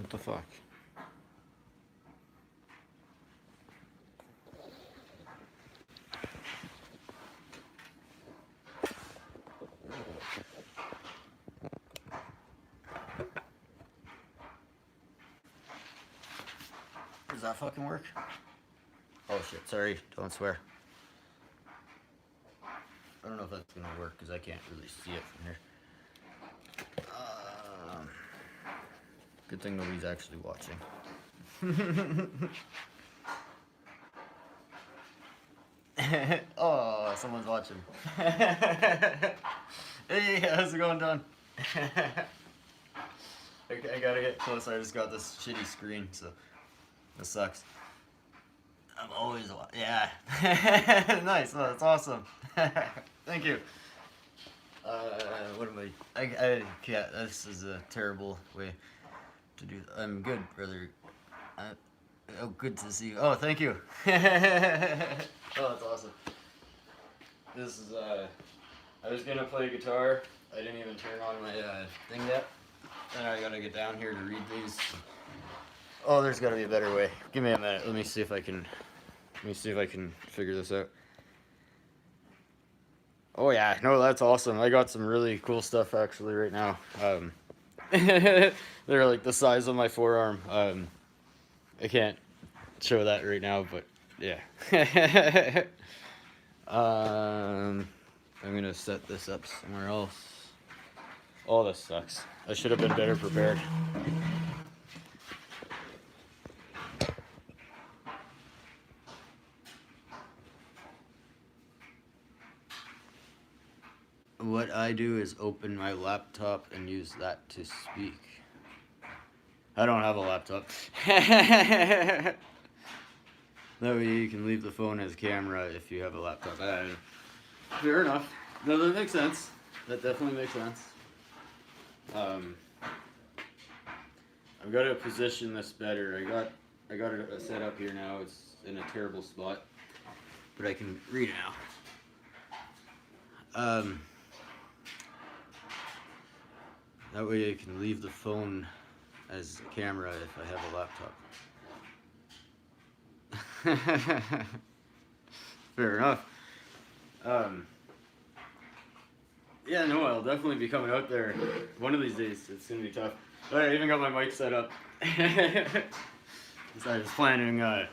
What the fuck? Does that fucking work? Oh shit, sorry, don't swear. I don't know if that's gonna work because I can't really see it from here. Good thing nobody's actually watching. Oh, someone's watching. Hey, how's it going, Don? I gotta get closer. I just got this shitty screen, so this sucks. I'm always yeah. Nice. Oh, that's awesome. Thank you. What am I can't. This is a terrible way to do. I'm good, brother. Oh, good to see you. Oh, thank you. Oh, that's awesome. This is I was gonna play guitar. I didn't even turn on my thing yet. Then I gotta get down here to read these. Oh, there's gotta be a better way. Give me a minute. Let me see if I can. Let me see if I can figure this out. Oh yeah, no, that's awesome. I got some really cool stuff actually right now. They're like the size of my forearm. I can't show that right now, but yeah. I'm gonna set this up somewhere else. Oh, this sucks. I should have been better prepared. What I do is open my laptop and use that to speak. I don't have a laptop. That way you can leave the phone as camera if you have a laptop. Fair enough. No, that makes sense. That definitely makes sense. I've got to position this better. I got it set up here now. It's in a terrible spot, but I can read it now. That way I can leave the phone as a camera if I have a laptop. Fair enough. Yeah, no, I'll definitely be coming out there one of these days. It's gonna be tough. But I even got my mic set up. So I was planning. I've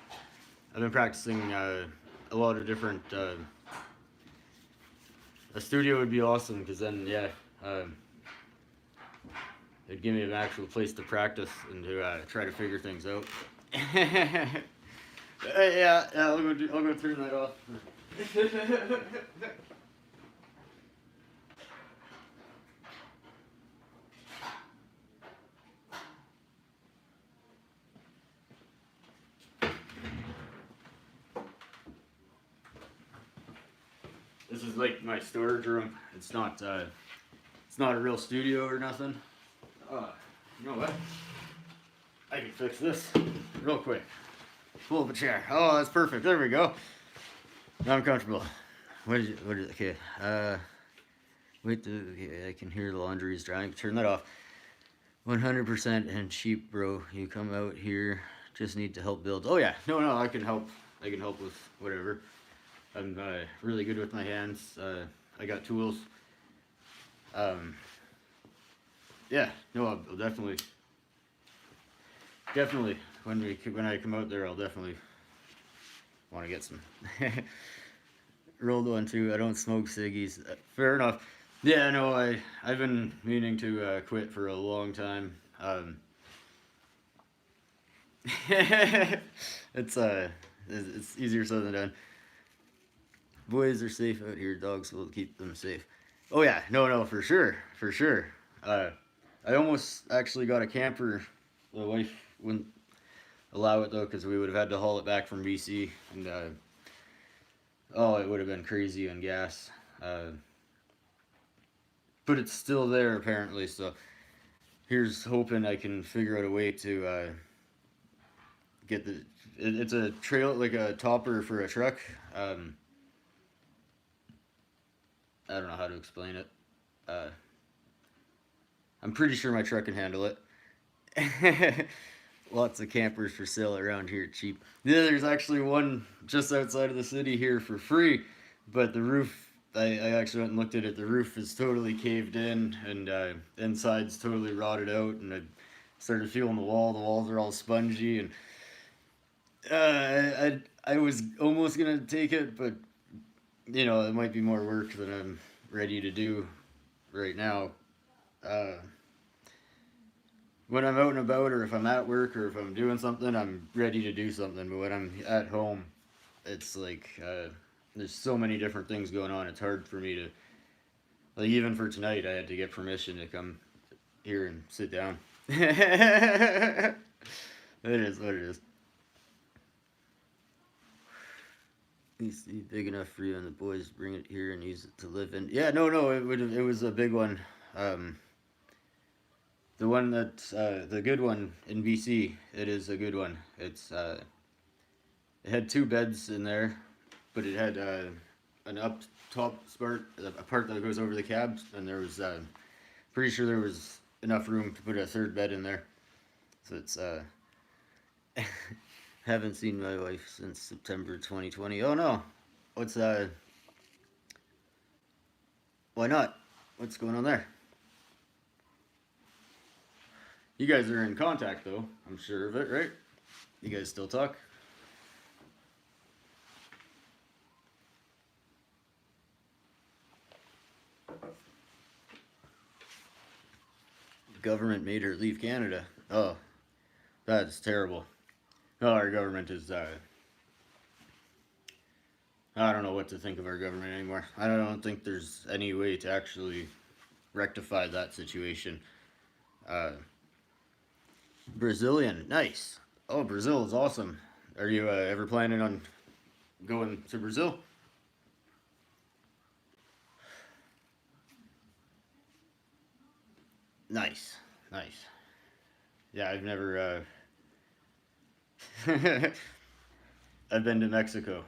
been practicing a lot of different. A studio would be awesome because then, yeah, it'd give me an actual place to practice and to try to figure things out. Yeah, I'll go turn that off. This is like my storage room. It's not a real studio or nothing. You know what? I can fix this real quick. Pull up a chair. Oh, that's perfect. There we go. Now I'm comfortable. Okay. Okay, I can hear the laundry is drying. Turn that off. 100% and cheap, bro. You come out here, just need to help build. Oh yeah, no, I can help. I can help with whatever. I'm really good with my hands. I got tools. Yeah, no, I'll definitely when I come out there, I'll definitely want to get some rolled one too. I don't smoke ciggies. Fair enough. Yeah, no, I've been meaning to quit for a long time. It's easier said than done. Boys are safe out here. Dogs will keep them safe. Oh yeah, no, for sure. I almost actually got a camper. The wife wouldn't allow it though, because we would have had to haul it back from BC, and oh, it would have been crazy on gas. But it's still there apparently, so here's hoping I can figure out a way to get the. It's a trail, like a topper for a truck. I don't know how to explain it. I'm pretty sure my truck can handle it. Lots of campers for sale around here, cheap. Yeah, there's actually one just outside of the city here for free, but the roof. I actually went and looked at it. The roof is totally caved in, and inside's totally rotted out. And I started feeling the wall. The walls are all spongy, and I was almost gonna take it, but it might be more work than I'm ready to do right now. Uh, when I'm out and about, or if I'm at work, or if I'm doing something, I'm ready to do something. But when I'm at home, it's like there's so many different things going on. It's hard for me to, like, even for tonight, I had to get permission to come here and sit down. It is what it is. He's big enough for you and the boys. Bring it here and use it to live in. Yeah, no, it was a big one. The one that the good one in BC. It is a good one. It had two beds in there, but it had an up top part, a part that goes over the cabs, and there was pretty sure there was enough room to put a third bed in there. So it's haven't seen my wife since September 2020. Oh no, what's why not? What's going on there? You guys are in contact though. I'm sure of it, right? You guys still talk? Government made her leave Canada. Oh, that's terrible. Oh, our government is. I don't know what to think of our government anymore. I don't think there's any way to actually rectify that situation. Uh, Brazilian, nice. Oh, Brazil is awesome. Are you ever planning on going to Brazil? Nice, nice. Yeah, I've never. I've been to Mexico.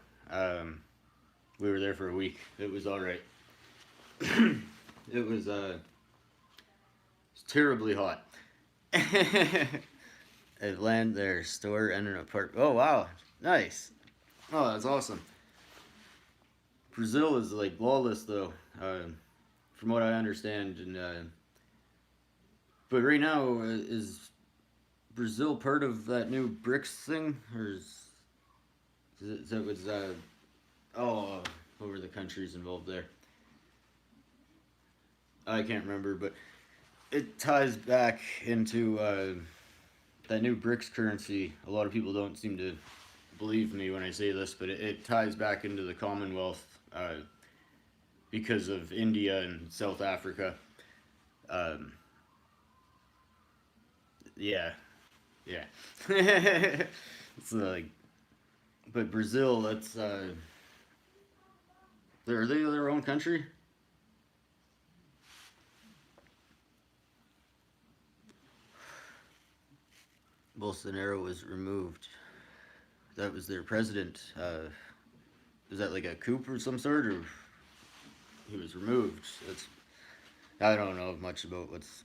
We were there for a week. It was all right. It was terribly hot. I've landed there, store and an apartment. Oh wow, nice. Oh, that's awesome. Brazil is like lawless though, from what I understand, and but right now is Brazil part of that new BRICS thing, or is that was oh, what were the countries involved there? I can't remember, but it ties back into that new BRICS currency. A lot of people don't seem to believe me when I say this, but it ties back into the Commonwealth because of India and South Africa. Um, yeah, yeah. It's like, but Brazil, that's are they their own country? Bolsonaro was removed. That was their president. Was that like a coup or some sort, or he was removed? That's I don't know much about what's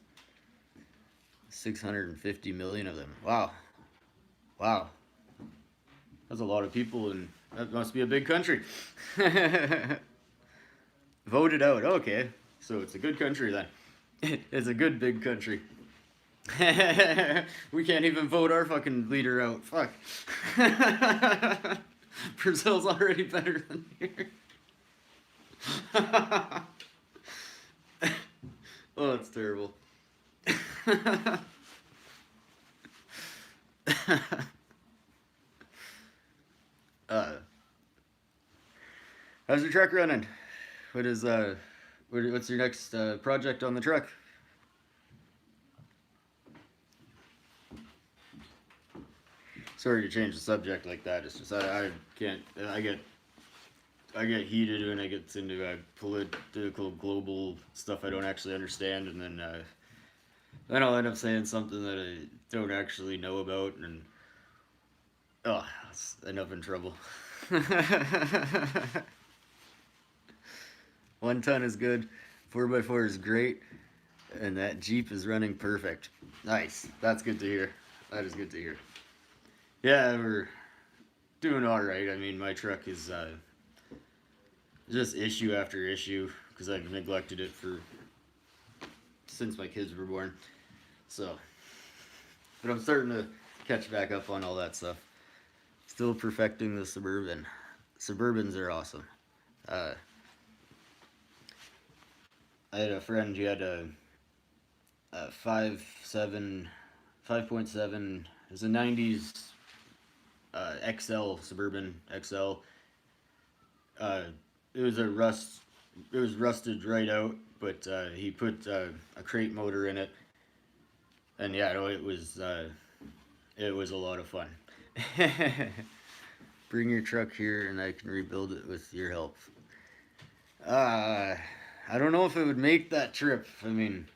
650 million of them. Wow, wow, that's a lot of people, and that must be a big country. Voted out. Okay, so it's a good country then. It's a good big country. We can't even vote our fucking leader out. Fuck. Brazil's already better than here. Oh, it's terrible. uh, how's your truck running? What is what's your next project on the truck? Sorry to change the subject like that. It's just I can't. I get heated when I get into political global stuff I don't actually understand, and then I'll end up saying something that I don't actually know about, and oh, I end up in trouble. 1 ton is good. 4x4 is great. And that Jeep is running perfect. Nice. That's good to hear. That is good to hear. Yeah, we're doing all right. I mean, my truck is just issue after issue because I've neglected it for since my kids were born. So, but I'm starting to catch back up on all that stuff. Still perfecting the Suburban. Suburbans are awesome. Uh, I had a friend who had a 5.7. It was a '90s XL Suburban XL. Uh, it was a rust. It was rusted right out, but he put a crate motor in it, and yeah, no, it was a lot of fun. Bring your truck here, and I can rebuild it with your help. Uh, I don't know if it would make that trip. I mean,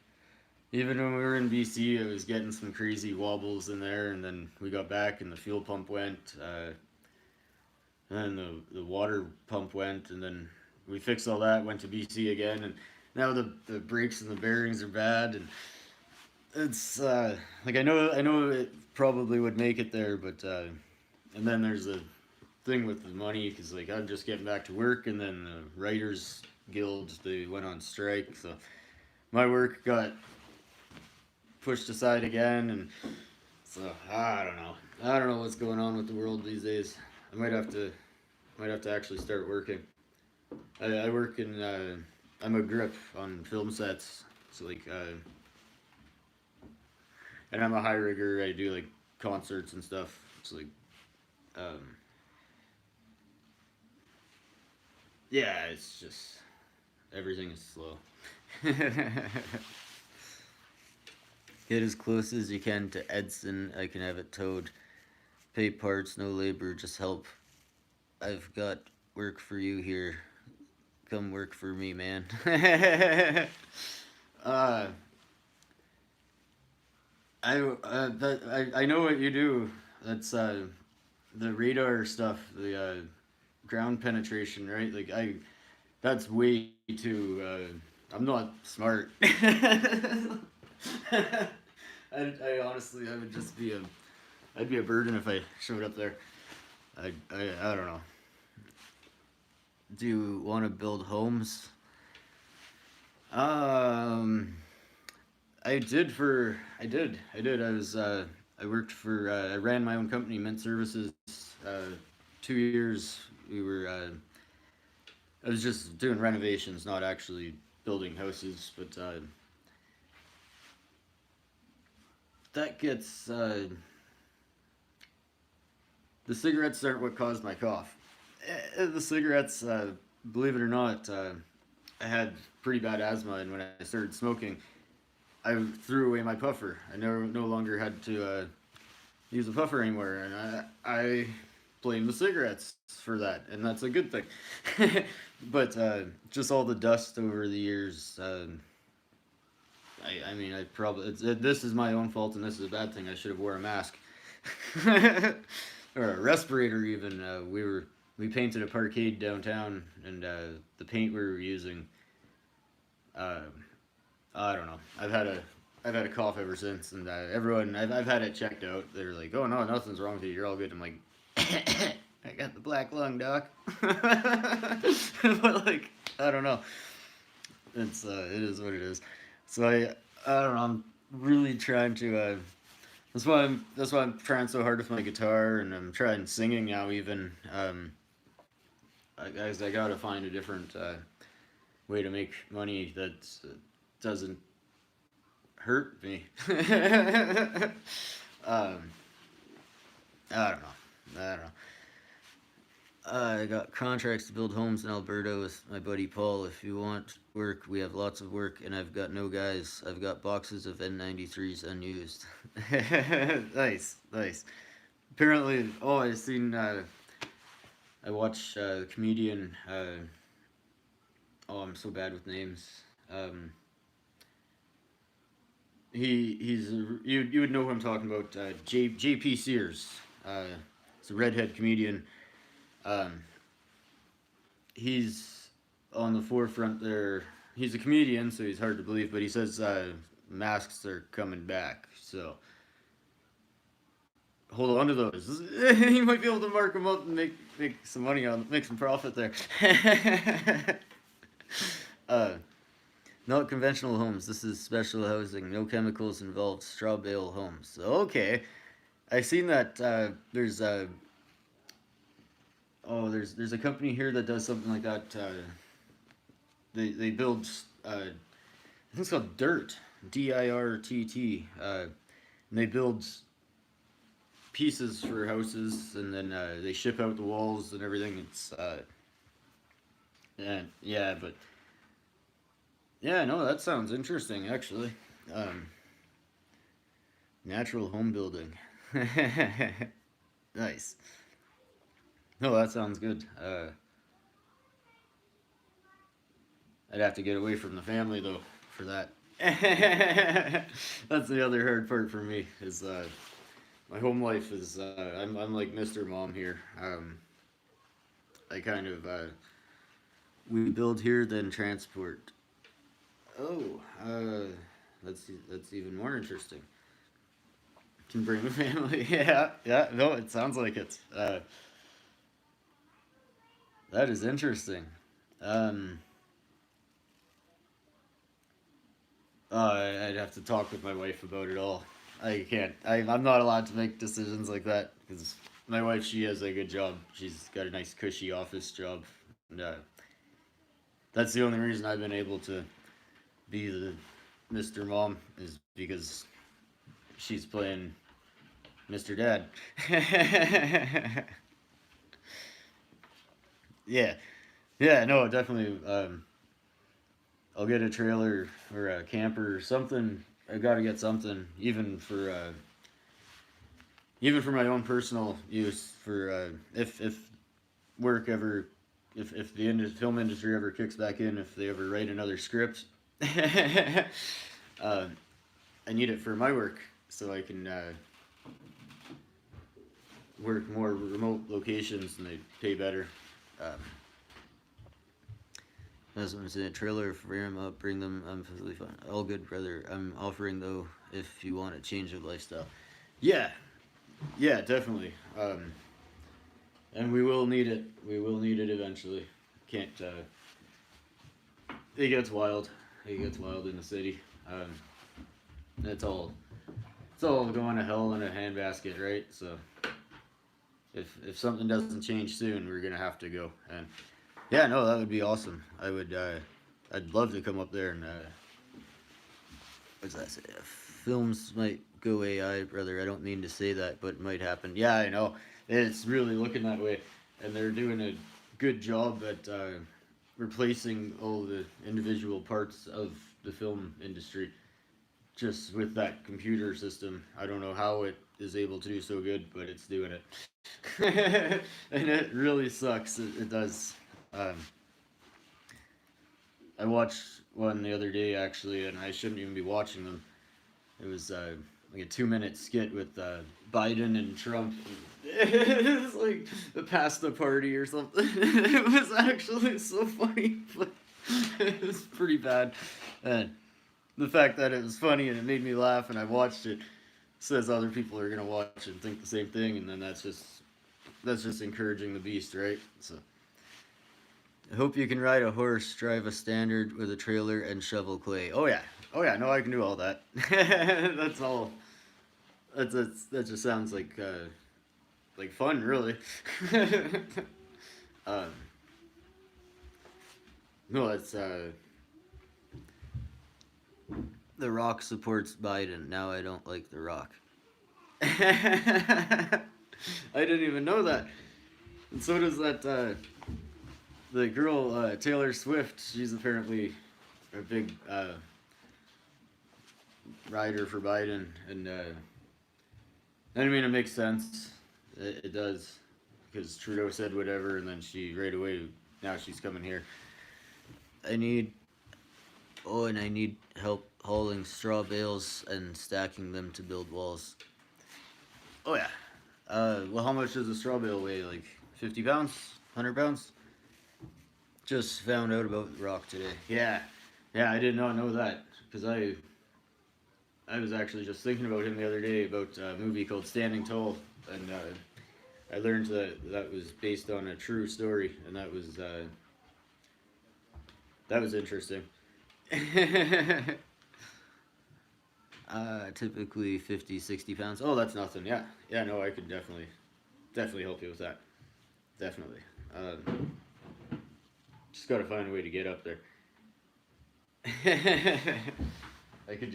even when we were in BC, I was getting some crazy wobbles in there, and then we got back, and the fuel pump went, and then the water pump went, and then we fixed all that, went to BC again, and now the brakes and the bearings are bad, and it's like I know it probably would make it there, but and then there's a thing with the money because like I'm just getting back to work, and then the writers guild they went on strike, so my work got pushed aside again, and so I don't know. I don't know what's going on with the world these days. I might have to actually start working. I work in I'm a grip on film sets, so like and I'm a high rigger. I do like concerts and stuff. So like um, yeah, it's just everything is slow. Get as close as you can to Edson. I can have it towed. Pay parts, no labor, just help. I've got work for you here. Come work for me, man. uh, I know what you do. That's the radar stuff, the ground penetration, right? Like that's way too. I'm not smart. I honestly, I would just be I'd be a burden if I showed up there. I don't know. Do you want to build homes? Um, I did. I worked for. I ran my own company, Mint Services. 2 years. We were. I was just doing renovations, not actually building houses, but that gets. The cigarettes aren't what caused my cough. The cigarettes, believe it or not, I had pretty bad asthma, and when I started smoking, I threw away my puffer. I no longer had to use a puffer anymore, and I blame the cigarettes for that, and that's a good thing. But just all the dust over the years. I mean, I probably this is my own fault, and this is a bad thing. I should have wore a mask or a respirator. Even we painted a parkade downtown, and the paint we were using. Uh, I don't know. I've had a cough ever since, and everyone I've had it checked out. They're like, "Oh no, nothing's wrong with you. You're all good." I'm like, "I got the black lung, doc." But like, I don't know. It's it is what it is. So I don't know. I'm really trying to. That's why I'm trying so hard with my guitar, and I'm trying singing now. Even I gotta find a different way to make money that doesn't hurt me. um, I don't know. I don't know. I got contracts to build homes in Alberta with my buddy Paul. If you want work, we have lots of work, and I've got no guys. I've got boxes of N93s unused. Nice, nice. Apparently, oh, I seen. I watched the comedian. Oh, I'm so bad with names. Um, you would know who I'm talking about. JP Sears. It's a redhead comedian. Um, he's on the forefront there. he's a comedian, so he's hard to believe. But he says masks are coming back. So hold on to those. You might be able to mark them up and make some money on, make some profit there. uh, Not conventional homes. This is special housing. No chemicals involved. Straw bale homes. Okay, I've seen that. There's there's a company here that does something like that. They build. I think it's called Dirt. DIRTT. And they build pieces for houses, and then they ship out the walls and everything. It's and yeah, but yeah, no, that sounds interesting actually. Um, Natural home building. Nice. No, that sounds good. I'd have to get away from the family though for that. That's the other hard part for me is my home life is I'm like Mr. Mom here. I kind of we build here then transport. Oh, that's even more interesting. Can bring the family. Yeah, yeah. No, it sounds like it. That is interesting. Um, I'd have to talk with my wife about it all. I can't. I'm not allowed to make decisions like that because my wife, she has a good job. She's got a nice cushy office job, and that's the only reason I've been able to be the Mr. Mom is because she's playing Mr. Dad. Yeah, yeah, no, definitely. I'll get a trailer or a camper or something. I gotta get something, even for my own personal use. For if work ever, if the film industry ever kicks back in, if they ever write another script, uh, I need it for my work so I can work more remote locations and they pay better. Um, That's what I'm saying. Trailer, frame them up, bring them. I'm perfectly fine. All good, brother. I'm offering though if you want a change of lifestyle. Yeah, yeah, definitely. And we will need it. We will need it eventually. Can't. It gets wild. It gets wild in the city. That's all. It's all going to hell in a handbasket, right? So if something doesn't change soon, we're gonna have to go. And yeah, no, that would be awesome. I would. I'd love to come up there and. What's that say? Films might go AI, brother. I don't mean to say that, but it might happen. Yeah, I know. It's really looking that way, and they're doing a good job at replacing all the individual parts of the film industry just with that computer system. I don't know how it is able to do so good, but it's doing it. And it really sucks. It does. Um, I watched one the other day actually, and I shouldn't even be watching them. It was like a 2 minute skit with Biden and Trump. It was like the pasta party or something. It was actually so funny, but it was pretty bad. And the fact that it was funny and it made me laugh and I watched it says other people are gonna watch and think the same thing, and then that's just encouraging the beast, right? So. I hope you can ride a horse, drive a standard with a trailer, and shovel clay. Oh yeah, oh yeah. No, I can do all that. That's all. That just sounds like fun, really. um, no, that's The Rock supports Biden. Now I don't like The Rock. I didn't even know that. And so does that. The girl Taylor Swift, she's apparently a big rider for Biden, and I mean it makes sense. It does, because Trudeau said whatever, and then she right away now she's coming here. I need and I need help hauling straw bales and stacking them to build walls. Oh yeah. Well, how much does a straw bale weigh? Like 50 pounds, 100 pounds? Just found out about Rock today. Yeah. Yeah, I did not know that because I was actually just thinking about him the other day about a movie called Standing Tall, and I learned that that was based on a true story, and that was interesting. Typically 50, 60 pounds. Oh, that's nothing. Yeah, yeah. No, I could definitely help you with that. Definitely. Just gotta find a way to get up there. I could.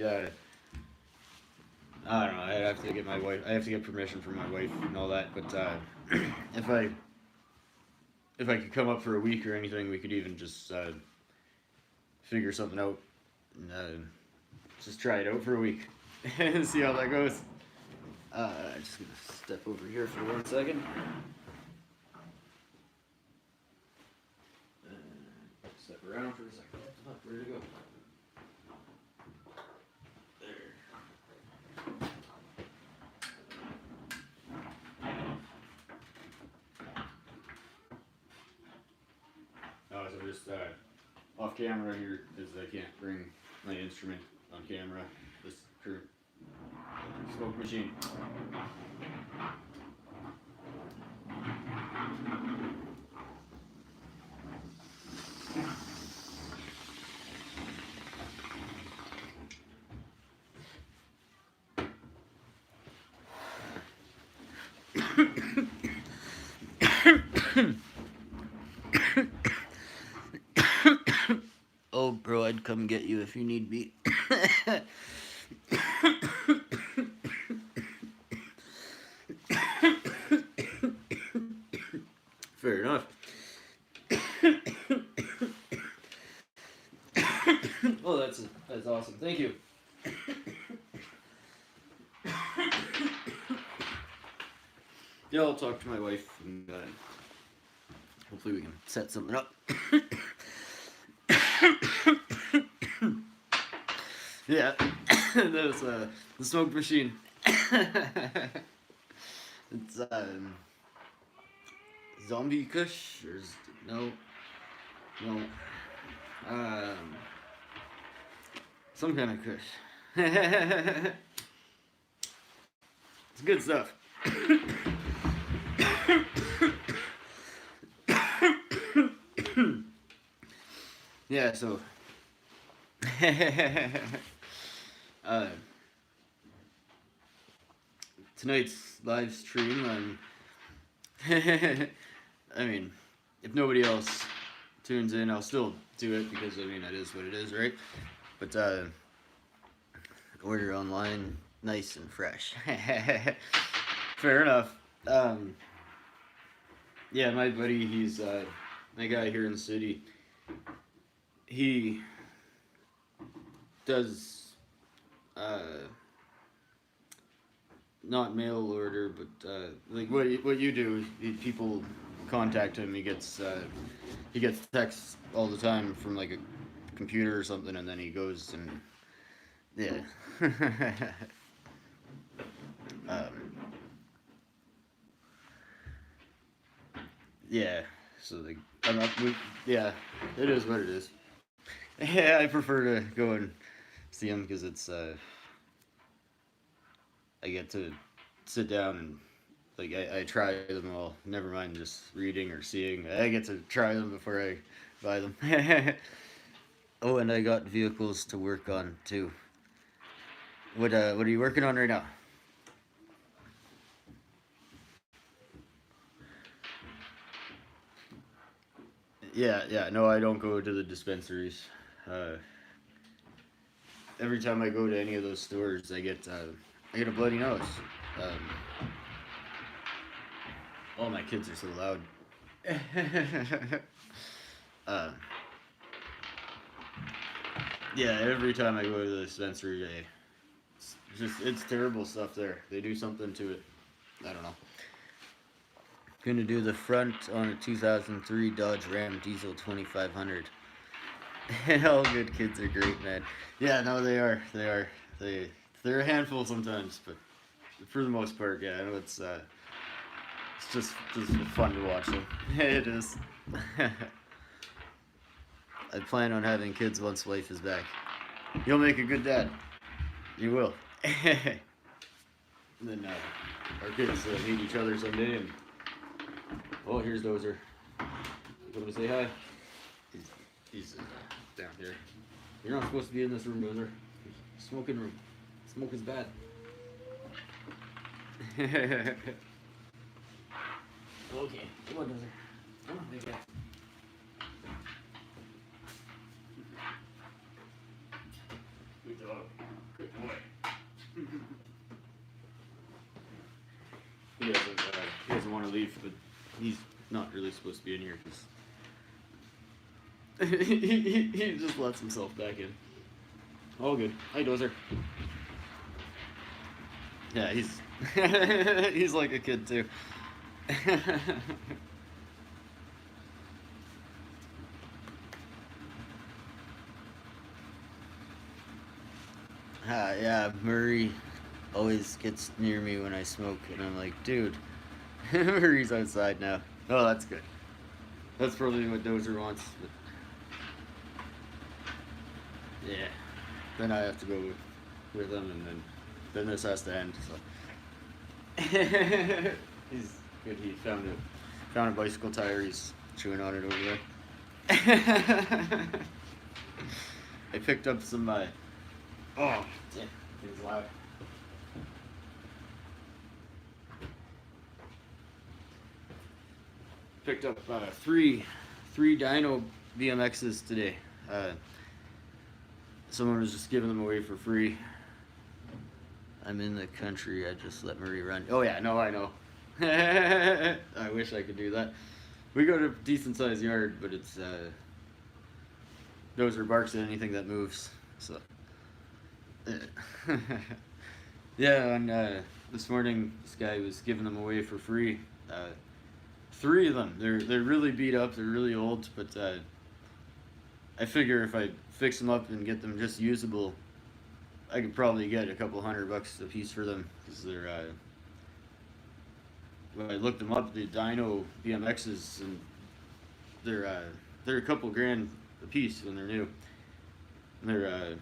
I don't know. I have to get my wife. I have to get permission from my wife and all that. But if I if I could come up for a week or anything, we could even just figure something out. And, just try it out for a week and see how that goes. Just gonna step over here for 1 second. Step around for a second. Oh, where'd it go? There. Oh, so just off camera here, because I can't bring my instrument on camera. This crew smoke machine. Oh, bro, I'd come get you if you need me. Fair enough. Oh, that's awesome. Thank you. Yeah, I'll talk to my wife and hopefully we can set something up. Yeah, that was the smoke machine. It's zombie kush or no, some kind of kush. It's good stuff. Yeah, so tonight's live stream, I mean, if nobody else tunes in, I'll still do it because I mean it is what it is, right? But order online, nice and fresh. Fair enough. Yeah, my buddy, he's my guy here in the city. He does not mail order, but like what you do. People contact him. He gets texts all the time from like a computer or something, and then he goes and yeah. Yeah. So like yeah, it is what it is. Yeah, I prefer to go and see him because it's I get to sit down and like I try them all. Never mind just reading or seeing. I get to try them before I buy them. Oh, and I got vehicles to work on too. What are you working on right now? Yeah. No, I don't go to the dispensaries. Uh, every time I go to any of those stores, I get a bloody nose. Um, oh, my kids are so loud. uh, yeah, every time I go to the dispensary, it's terrible stuff there. They do something to it. I don't know. Gonna do the front on a 2003 Dodge Ram Diesel 2500. All good kids are great, man. Yeah, no, they are. They're a handful sometimes, but for the most part, yeah, I know it's just fun to watch them. It is. I plan on having kids once wife is back. You'll make a good dad. You will. And then our kids meet each other someday. And oh, here's Dozer. Want to say hi? He's down here. You're not supposed to be in this room, Dozer. Smoking room. Smoke is bad. Okay, come on, Dozer. Come on, big guy. Good dog. Good boy. He doesn't want to leave, but he's not really supposed to be in here because he just lets himself back in. All good. Hi, Dozer. Yeah, he's he's like a kid too. Yeah, Murray always gets near me when I smoke, and I'm like, dude, Murray's outside now. Oh, that's good. That's probably what Dozer wants. But yeah, then I have to go with him, and then this has to end. So he's good. He found a bicycle tire. He's chewing on it over there. I picked up some. Oh, damn, it's loud. Picked up three dyno BMXs today. Someone was just giving them away for free. I'm in the country. I just let Marie run. Oh yeah, no, I know. I wish I could do that. We got a decent sized yard, but it's Dozer barks at anything that moves. So yeah, and this morning this guy was giving them away for free. 3 of them. They're really beat up. They're really old, but I figure if I fix them up and get them just usable, I could probably get a couple $100 a piece for them because they're. When I looked them up, the dyno BMXs, and they're a couple grand a piece when they're new. And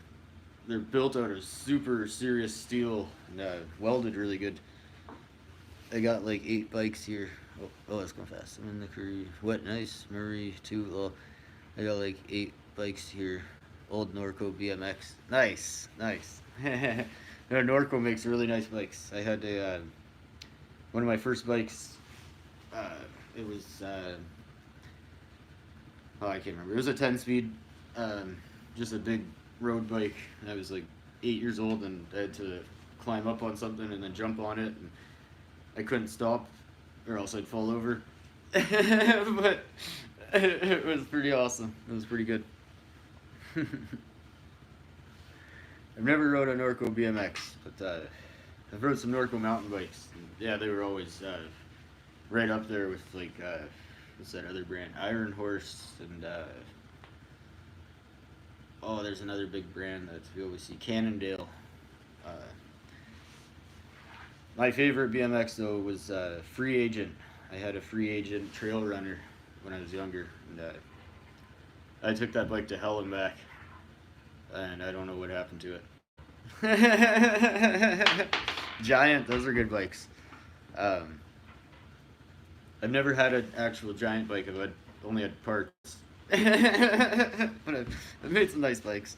they're built out of super serious steel and welded really good. I got like 8 bikes here. Oh, that's going fast. I'm in the crew. What? Nice. Murray, too. Oh, I got like 8 bikes here. Old Norco BMX. Nice. Norco makes really nice bikes. I had one of my first bikes. It was oh, I can't remember. It was a 10-speed, just a big road bike. And I was like 8 years old, and I had to climb up on something and then jump on it. And I couldn't stop, or else I'd fall over. But it was pretty awesome. It was pretty good. I've never rode a Norco BMX, but I've rode some Norco mountain bikes. And yeah, they were always right up there with like what's that other brand? Iron Horse, and oh, there's another big brand that we always see, Cannondale. My favorite BMX though was Free Agent. I had a Free Agent Trail Runner when I was younger, and I took that bike to hell and back, and I don't know what happened to it. Giant, those are good bikes. I've never had an actual giant bike. I've only had parts. But I've made some nice bikes.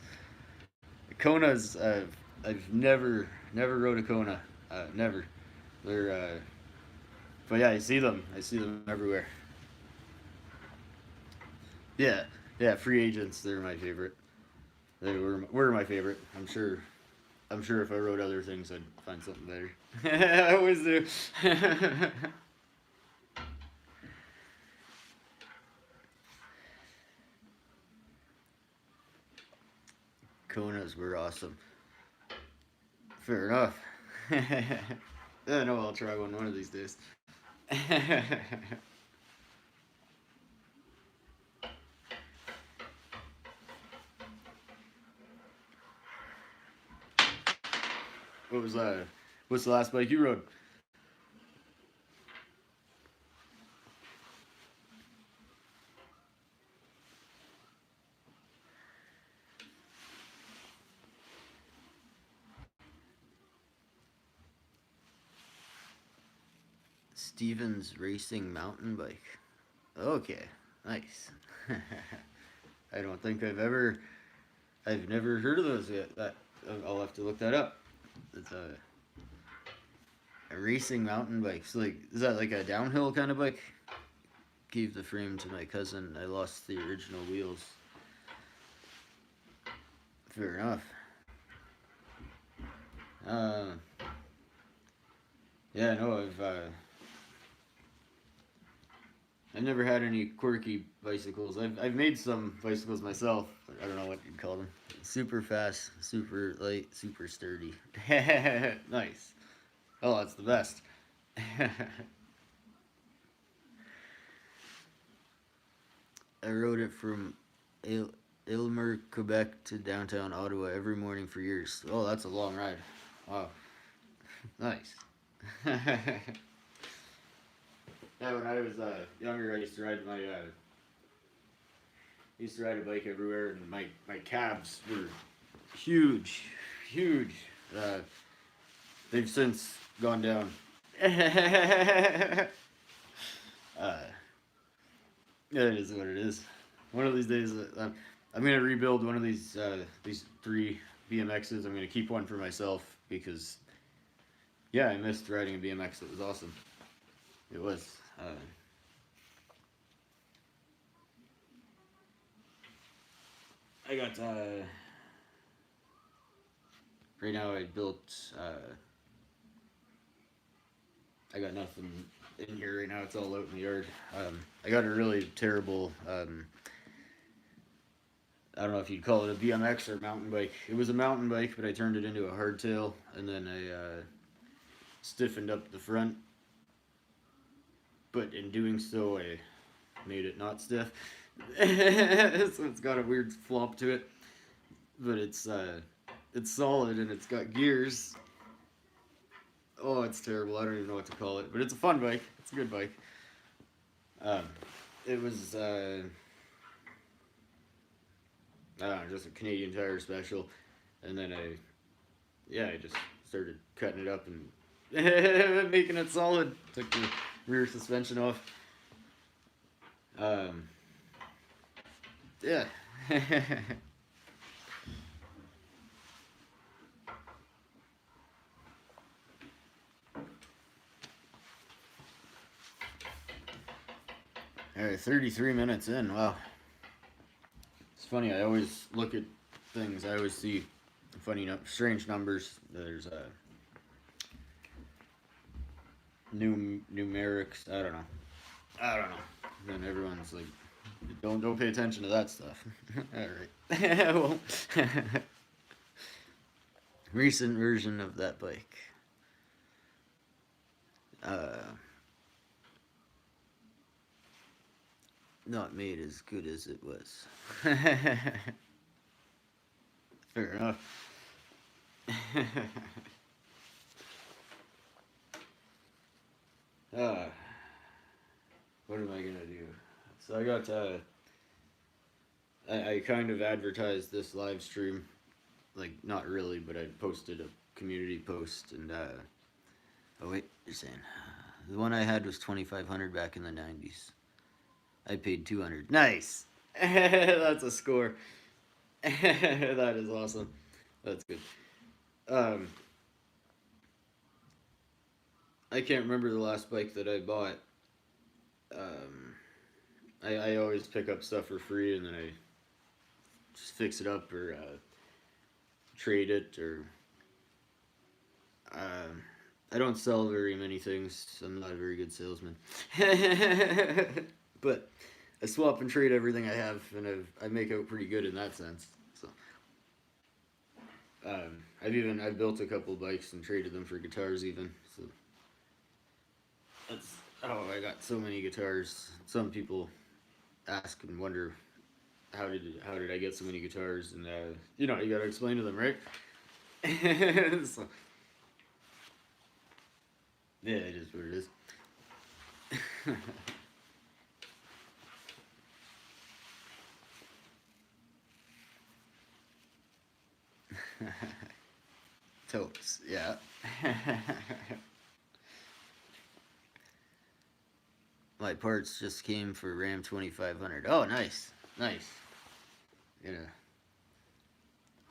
Konas, I've never rode a Kona. Never. They're, but yeah, I see them everywhere. Yeah, Free Agents. They're my favorite. They were my favorite. I'm sure if I wrote other things, I'd find something better. I always do. Konas were awesome. Fair enough. I know I'll try one of these days. What was that? What's the last bike you rode? Stevens Racing mountain bike. Okay, nice. I don't think I've never heard of those yet. I'll have to look that up. It's a racing mountain bike. So like, is that like a downhill kind of bike? Gave the frame to my cousin. I lost the original wheels. Fair enough. Yeah, no, I've never had any quirky bicycles. I've made some bicycles myself. I don't know what you'd call them. Super fast, super light, super sturdy. Nice. Oh, that's the best. I rode it from Aylmer, Quebec to downtown Ottawa every morning for years. Oh, that's a long ride. Wow. Nice. Yeah, when I was younger, I used to ride a bike everywhere, and my calves were huge, huge. They've since gone down. Yeah, it is what it is. One of these days, I'm gonna rebuild one of these 3 BMXs. I'm gonna keep one for myself because, yeah, I missed riding a BMX. It was awesome. It was. I got right now. I got nothing in here right now. It's all out in the yard. I got a really terrible. I don't know if you'd call it a BMX or mountain bike. It was a mountain bike, but I turned it into a hardtail, and then I stiffened up the front. But in doing so, I made it not stiff. So it's got a weird flop to it, but it's solid and it's got gears. Oh, it's terrible. I don't even know what to call it, but it's a fun bike. It's a good bike. It was I don't know, just a Canadian Tire special, and then I just started cutting it up and making it solid. Took the rear suspension off. Yeah. All right, 33 minutes in. Wow. It's funny. I always look at things. I always see funny, strange numbers. There's numerics. I don't know. Then everyone's like, don't pay attention to that stuff. All right. Well, recent version of that bike. Not made as good as it was. Fair enough. What am I gonna do? So I got I kind of advertised this live stream, like not really, but I posted a community post and oh wait, you're saying the one I had was 2,500 back in the 90s. I paid 200. Nice. That's a score. That is awesome. That's good. I can't remember the last bike that I bought. I always pick up stuff for free and then I just fix it up or trade it or I don't sell very many things. I'm not a very good salesman. But I swap and trade everything I have, and I make out pretty good in that sense. So I've built a couple bikes and traded them for guitars even. So that's how I got so many guitars. Some people ask and wonder how did I get so many guitars, and you gotta explain to them, right? So, yeah, it is what it is. Totes, yeah. my parts just came for Ram 2500. Oh, nice. Nice. Gonna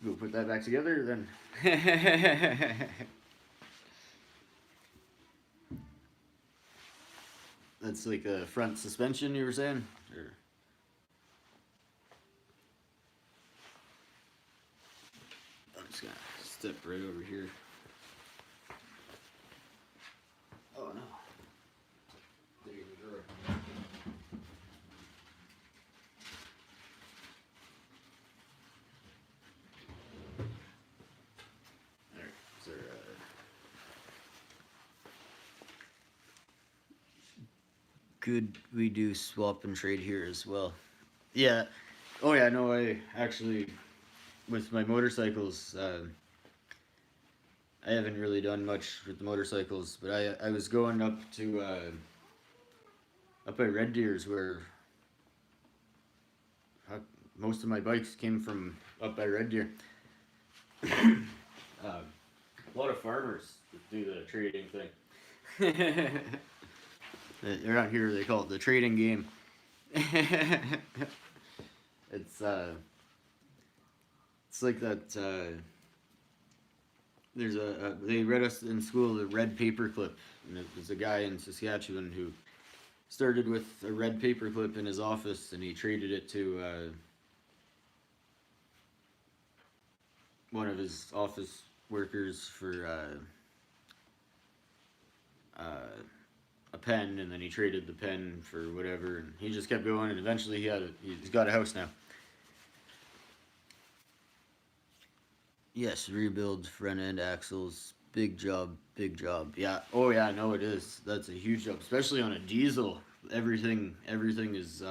go put that back together then. That's like a front suspension you were saying? Or... I'm just gonna step right over here. Oh no. There you go. There. Is there could we do swap and trade here as well? Yeah. Oh yeah, no, I actually with my motorcycles, I haven't really done much with the motorcycles, but I was going up to up by Red Deer's where most of my bikes came from up by Red Deer. A lot of farmers do the trading thing. Around here they call it the trading game. It's like that. There's they read us in school the red paperclip, and it was a guy in Saskatchewan who started with a red paperclip in his office, and he traded it to one of his office workers for a pen, and then he traded the pen for whatever, and he just kept going, and eventually he's got a house now. Yes, rebuild front end axles. Big job, big job. Yeah. Oh yeah, no, it is. That's a huge job, especially on a diesel. Everything is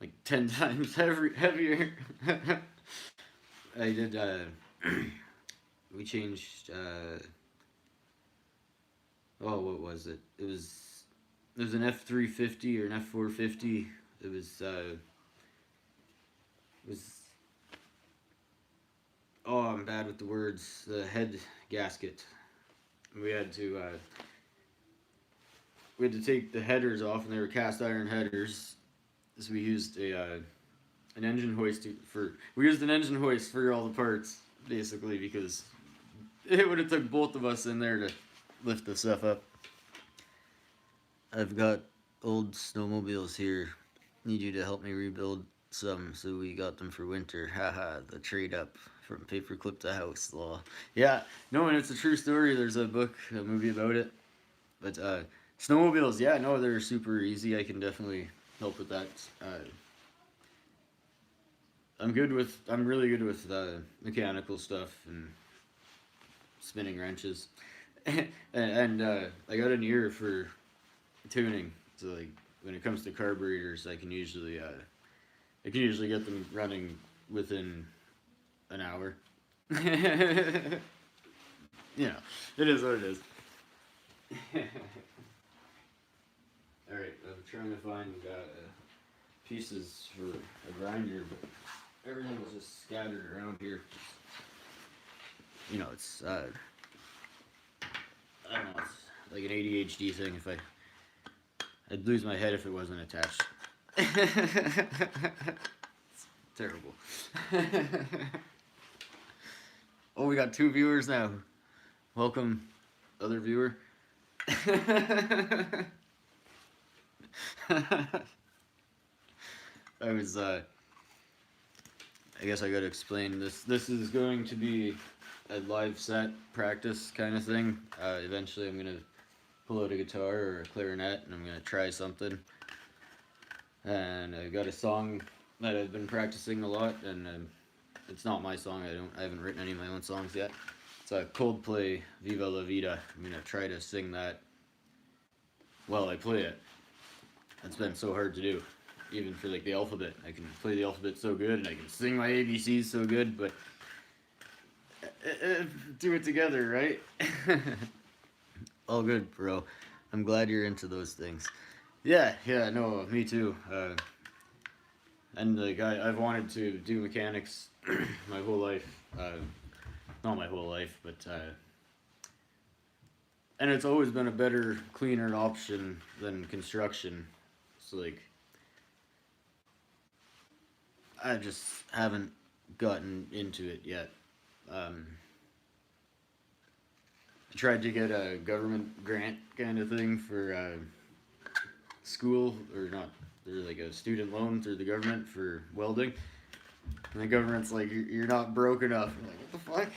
like 10 times heavier. I did. We changed. Oh, what was it? It was an F350 or an F450. It was. Oh, I'm bad with the words. The head gasket. We had to take the headers off, and they were cast iron headers. So we used an engine hoist for all the parts, basically, because it would have took both of us in there to lift the stuff up. I've got old snowmobiles here. Need you to help me rebuild some, so we got them for winter. Haha, the trade up from paperclip to house law. Yeah, no, and it's a true story. There's a movie about it. But snowmobiles, yeah, no, they're super easy. I can definitely help with that. I'm really good with mechanical stuff and spinning wrenches. and I got an ear for tuning. So like when it comes to carburetors, I can usually get them running within an hour. You know, it is what it is. Alright, I'm trying to find pieces for a grinder, but everything was just scattered around here. You know, it's I don't know, it's like an ADHD thing. I'd lose my head if it wasn't attached. It's terrible. Oh, we got 2 viewers now. Welcome, other viewer. I guess I gotta explain this. This is going to be a live set practice kind of thing. Eventually I'm gonna pull out a guitar or a clarinet and I'm gonna try something. And I got a song that I've been practicing a lot, and it's not my song. I haven't written any of my own songs yet. It's a Coldplay, Viva La Vida. I'm gonna try to sing that while I play it. It's been so hard to do, even for like the alphabet. I can play the alphabet so good, and I can sing my ABCs so good, but do it together, right? All good, bro. I'm glad you're into those things. Yeah, no, me too. And like I've wanted to do mechanics my whole life. Not my whole life, but and it's always been a better, cleaner option than construction. So like, I just haven't gotten into it yet. Um, I tried to get a government grant kind of thing for school, or not, there's like a student loan through the government for welding. And the government's like, you're not broke enough. I'm like, what the fuck?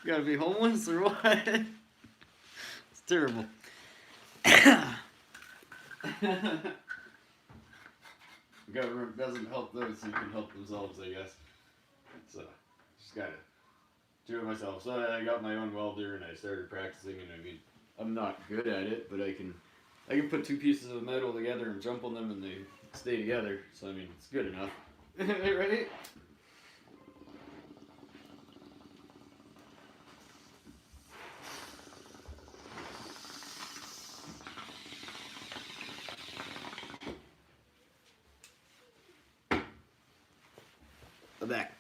Gotta be homeless or what? It's terrible. The government doesn't help those who can help themselves, I guess. So, just gotta do it myself. So I got my own welder and I started practicing, and I mean, I'm not good at it, but I can put two pieces of metal together and jump on them and they stay together. So I mean, it's good enough. Right? I'm back.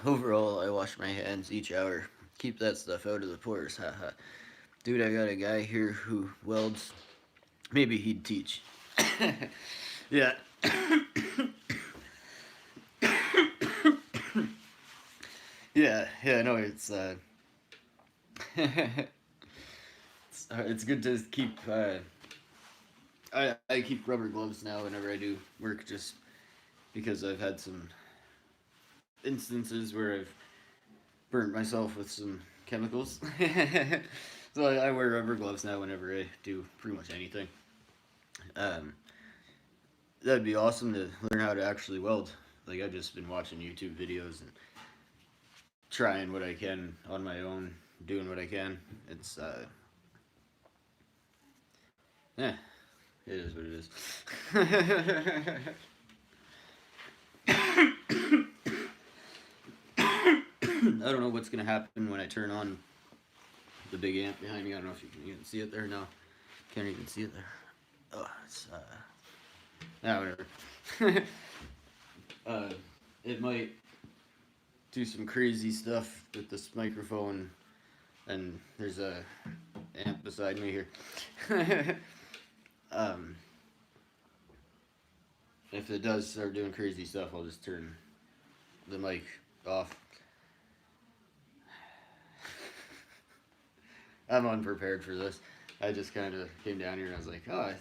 Overall, I wash my hands each hour. Keep that stuff out of the pores, haha. Dude, I got a guy here who welds. Maybe he'd teach. Yeah. Yeah, no, it's good to keep, I keep rubber gloves now whenever I do work, just because I've had some instances where I've burnt myself with some chemicals. So I wear rubber gloves now whenever I do pretty much anything. Um, that'd be awesome to learn how to actually weld. Like, I've just been watching YouTube videos and trying what I can on my own, doing what I can. It's, yeah, it is what it is. I don't know what's gonna happen when I turn on the big amp behind me. I don't know if you can even see it there. No, can't even see it there. Oh, it's whatever. It might do some crazy stuff with this microphone, and there's a amp beside me here. If it does start doing crazy stuff, I'll just turn the mic off. I'm unprepared for this. I just kind of came down here and I was like, oh, I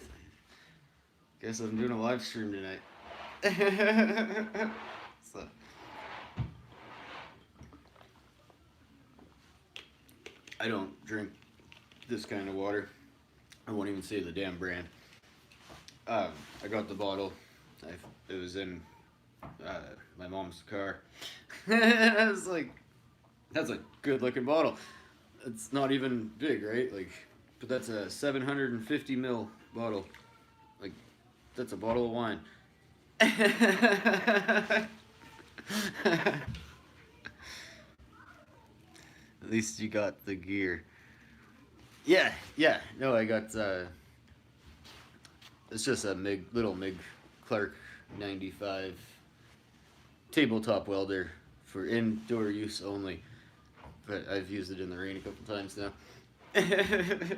guess I'm doing a live stream tonight. So, I don't drink this kind of water. I won't even say the damn brand. I got the bottle. It was in my mom's car. I was like, that's a good looking bottle. It's not even big, right? Like, but that's a 750 ml bottle. Like, that's a bottle of wine. At least you got the gear. Yeah. No, I got, it's just a little MIG Clark 95 tabletop welder for indoor use only. But I've used it in the rain a couple times now. I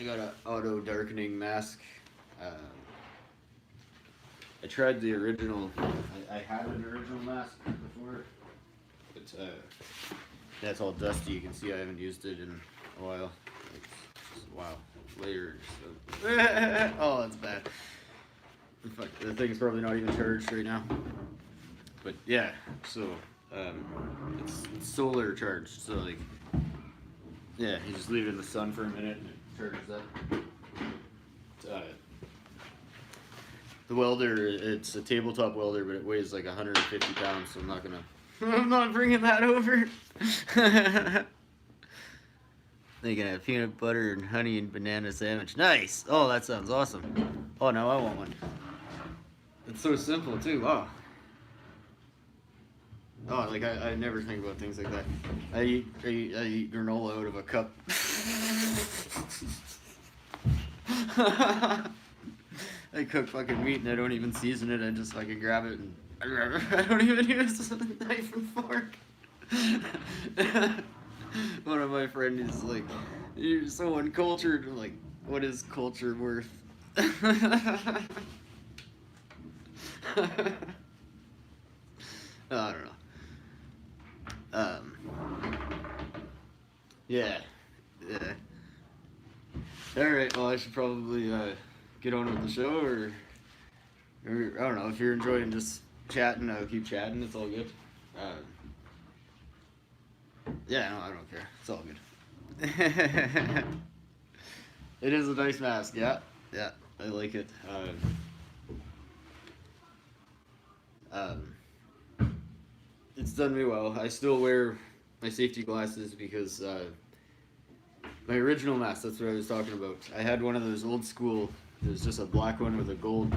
got an auto darkening mask. I tried the original. I had an original mask before, but that's all dusty. You can see I haven't used it in a while. Wow, layers. Oh, that's bad. The thing's probably not even charged right now. But yeah, so it's solar charged. So like, yeah, you just leave it in the sun for a minute and it charges up. The welder, it's a tabletop welder, but it weighs like 150 pounds, so I'm not gonna I'm not bringing that over. They can have peanut butter and honey and banana sandwich. Nice. Oh, that sounds awesome. Oh, now I want one. It's so simple too. Oh. Oh, like I never think about things like that. I eat granola out of a cup. I cook fucking meat and I don't even season it. I just fucking grab it and I don't even use a knife and fork. One of my friends is like, "You're so uncultured." I'm like, what is culture worth? I don't know. Yeah. Yeah. Alright, well, I should probably get on with the show, or I don't know, if you're enjoying just chatting, I'll keep chatting, it's all good. Yeah, no, I don't care, it's all good. It is a nice mask, yeah, yeah, I like it. It's done me well. I still wear my safety glasses because my original mask, that's what I was talking about. I had one of those old school, it was just a black one with a gold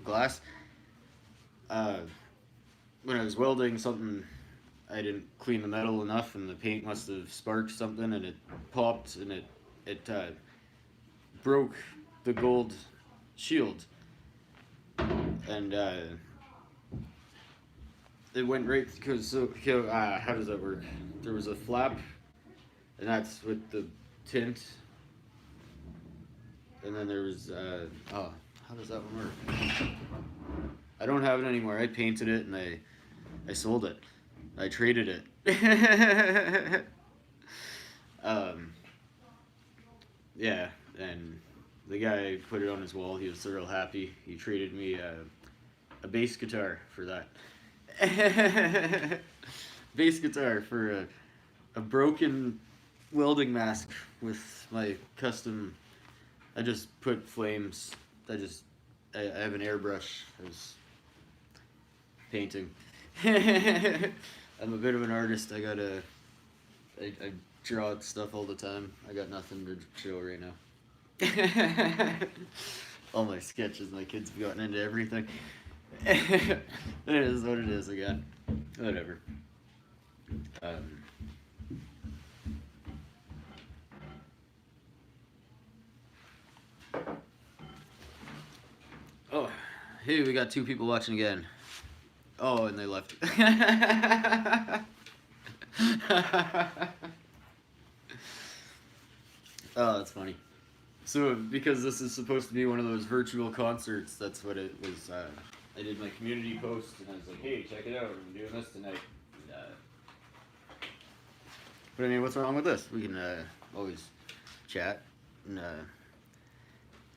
glass. When I was welding something, I didn't clean the metal enough and the paint must have sparked something and it popped and it broke the gold shield. And it went right, because how does that work? There was a flap, and that's with the tint, and then there was how does that one work? I don't have it anymore. I painted it and I sold it. I traded it. Yeah, and the guy put it on his wall. He was real happy. He traded me a bass guitar for that. Bass guitar for a broken welding mask with my custom. I just put flames. I have an airbrush. I was painting. I'm a bit of an artist. I draw stuff all the time. I got nothing to show right now. All my sketches. My kids have gotten into everything. It is what it is again. Whatever. Oh, hey, we got 2 people watching again. Oh, and they left. Oh, that's funny. So, because this is supposed to be one of those virtual concerts, that's what it was. I did my community post, and I was like, hey, check it out, I'm doing this tonight. But I mean, what's wrong with this? We can always chat. And,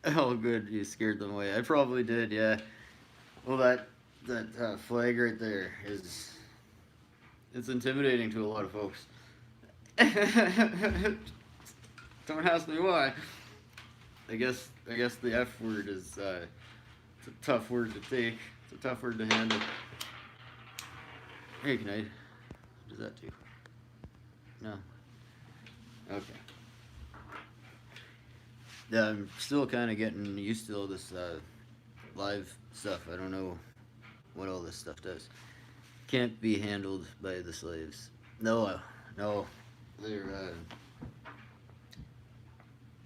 oh, good, you scared them away. I probably did, yeah. Well, that flag right there it's intimidating to a lot of folks. Don't ask me why. I guess the F word is it's a tough word to take. It's a tough word to handle. Hey, can I? What does that do? No. Okay. Yeah, I'm still kind of getting used to all this live stuff. I don't know what all this stuff does. Can't be handled by the slaves. No, they're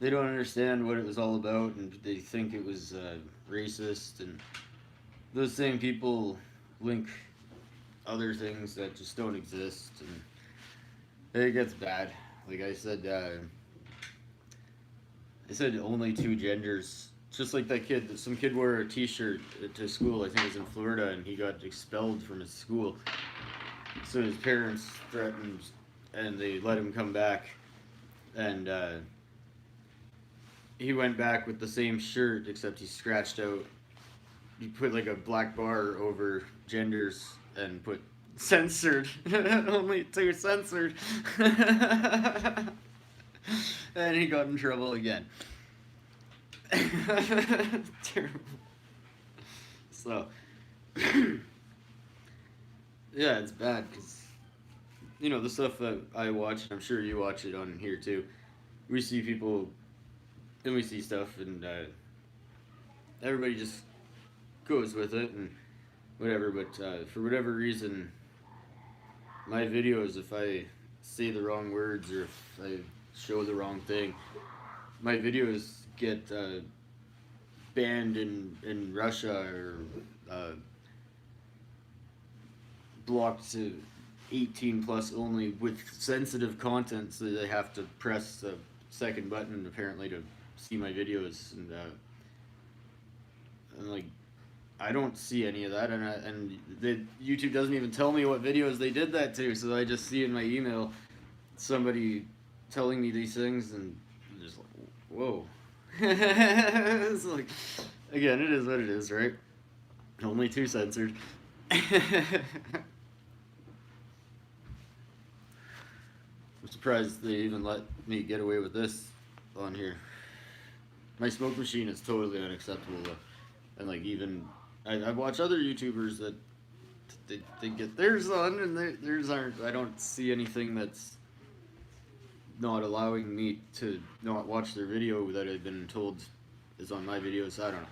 they don't understand what it was all about, and they think it was racist, and those same people link other things that just don't exist, and it gets bad. Like I said only 2 genders. Just like that kid, some kid wore a t-shirt to school, I think it was in Florida, and he got expelled from his school. So his parents threatened, and they let him come back, and he went back with the same shirt, except he scratched out, he put like a black bar over genders and put censored. Only 2 censored. And he got in trouble again. Terrible. So Yeah, it's bad because the stuff that I watch, I'm sure you watch it on here too. We see people and we see stuff, and everybody just goes with it and whatever. But for whatever reason, my videos, if I say the wrong words or if I show the wrong thing, my videos get banned in Russia or uh, blocked to 18 plus only with sensitive content, so they have to press the second button apparently to see my videos, and like I don't see any of that, and YouTube doesn't even tell me what videos they did that to, so I just see in my email somebody telling me these things, and I'm just like, whoa. It's like, again, it is what it is, right? Only two censored. I'm surprised they even let me get away with this on here. My smoke machine is totally unacceptable, though. And like even I watch other YouTubers that they get theirs on, and theirs aren't. I don't see anything that's not allowing me to not watch their video that I've been told is on my videos. I don't know.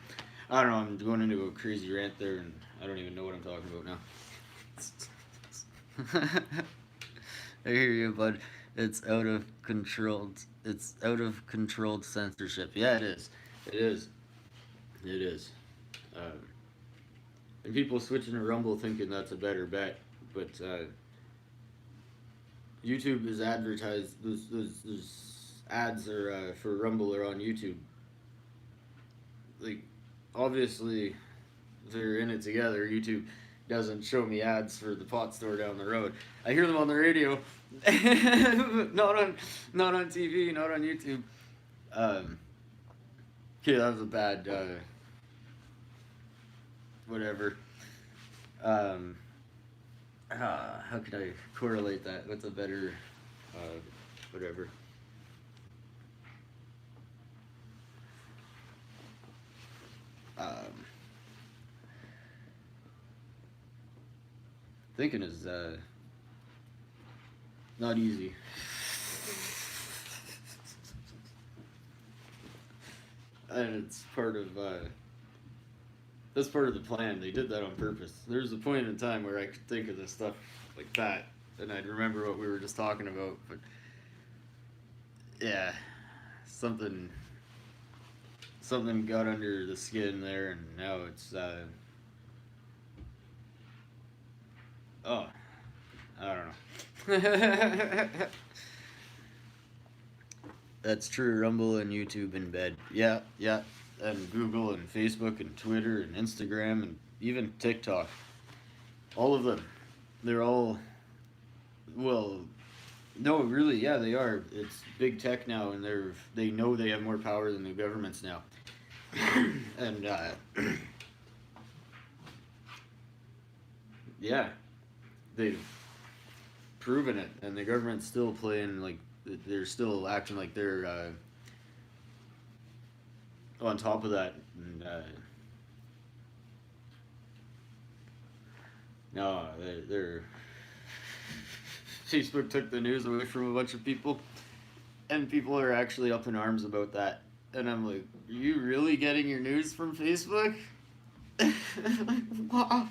I don't know. I'm going into a crazy rant there, and I don't even know what I'm talking about now. I hear you, bud. It's out of controlled. It's out of controlled censorship. Yeah, it is. It is. It is. And people switching to Rumble thinking that's a better bet, but YouTube is advertised. Those ads are for Rumble are on YouTube. Like, obviously, they're in it together. YouTube doesn't show me ads for the pot store down the road. I hear them on the radio, not on TV, not on YouTube. Okay, that was a bad whatever. How could I correlate that? What's a better whatever? Thinking is not easy. And it's part of that's part of the plan. They did that on purpose. There's a point in time where I could think of this stuff like that, and I'd remember what we were just talking about. But yeah, something got under the skin there, and now it's oh, I don't know. That's true. Rumble and YouTube in bed. Yeah, yeah. And Google and Facebook and Twitter and Instagram and even TikTok. All of them. They're all, well, no, really, yeah, they are. It's big tech now, and they know they have more power than the governments now. And yeah, they've proven it, and the government's still playing like they're still acting like they're on top of that. And no, they're Facebook took the news away from a bunch of people, and people are actually up in arms about that. And I'm like, are you really getting your news from Facebook? Wow.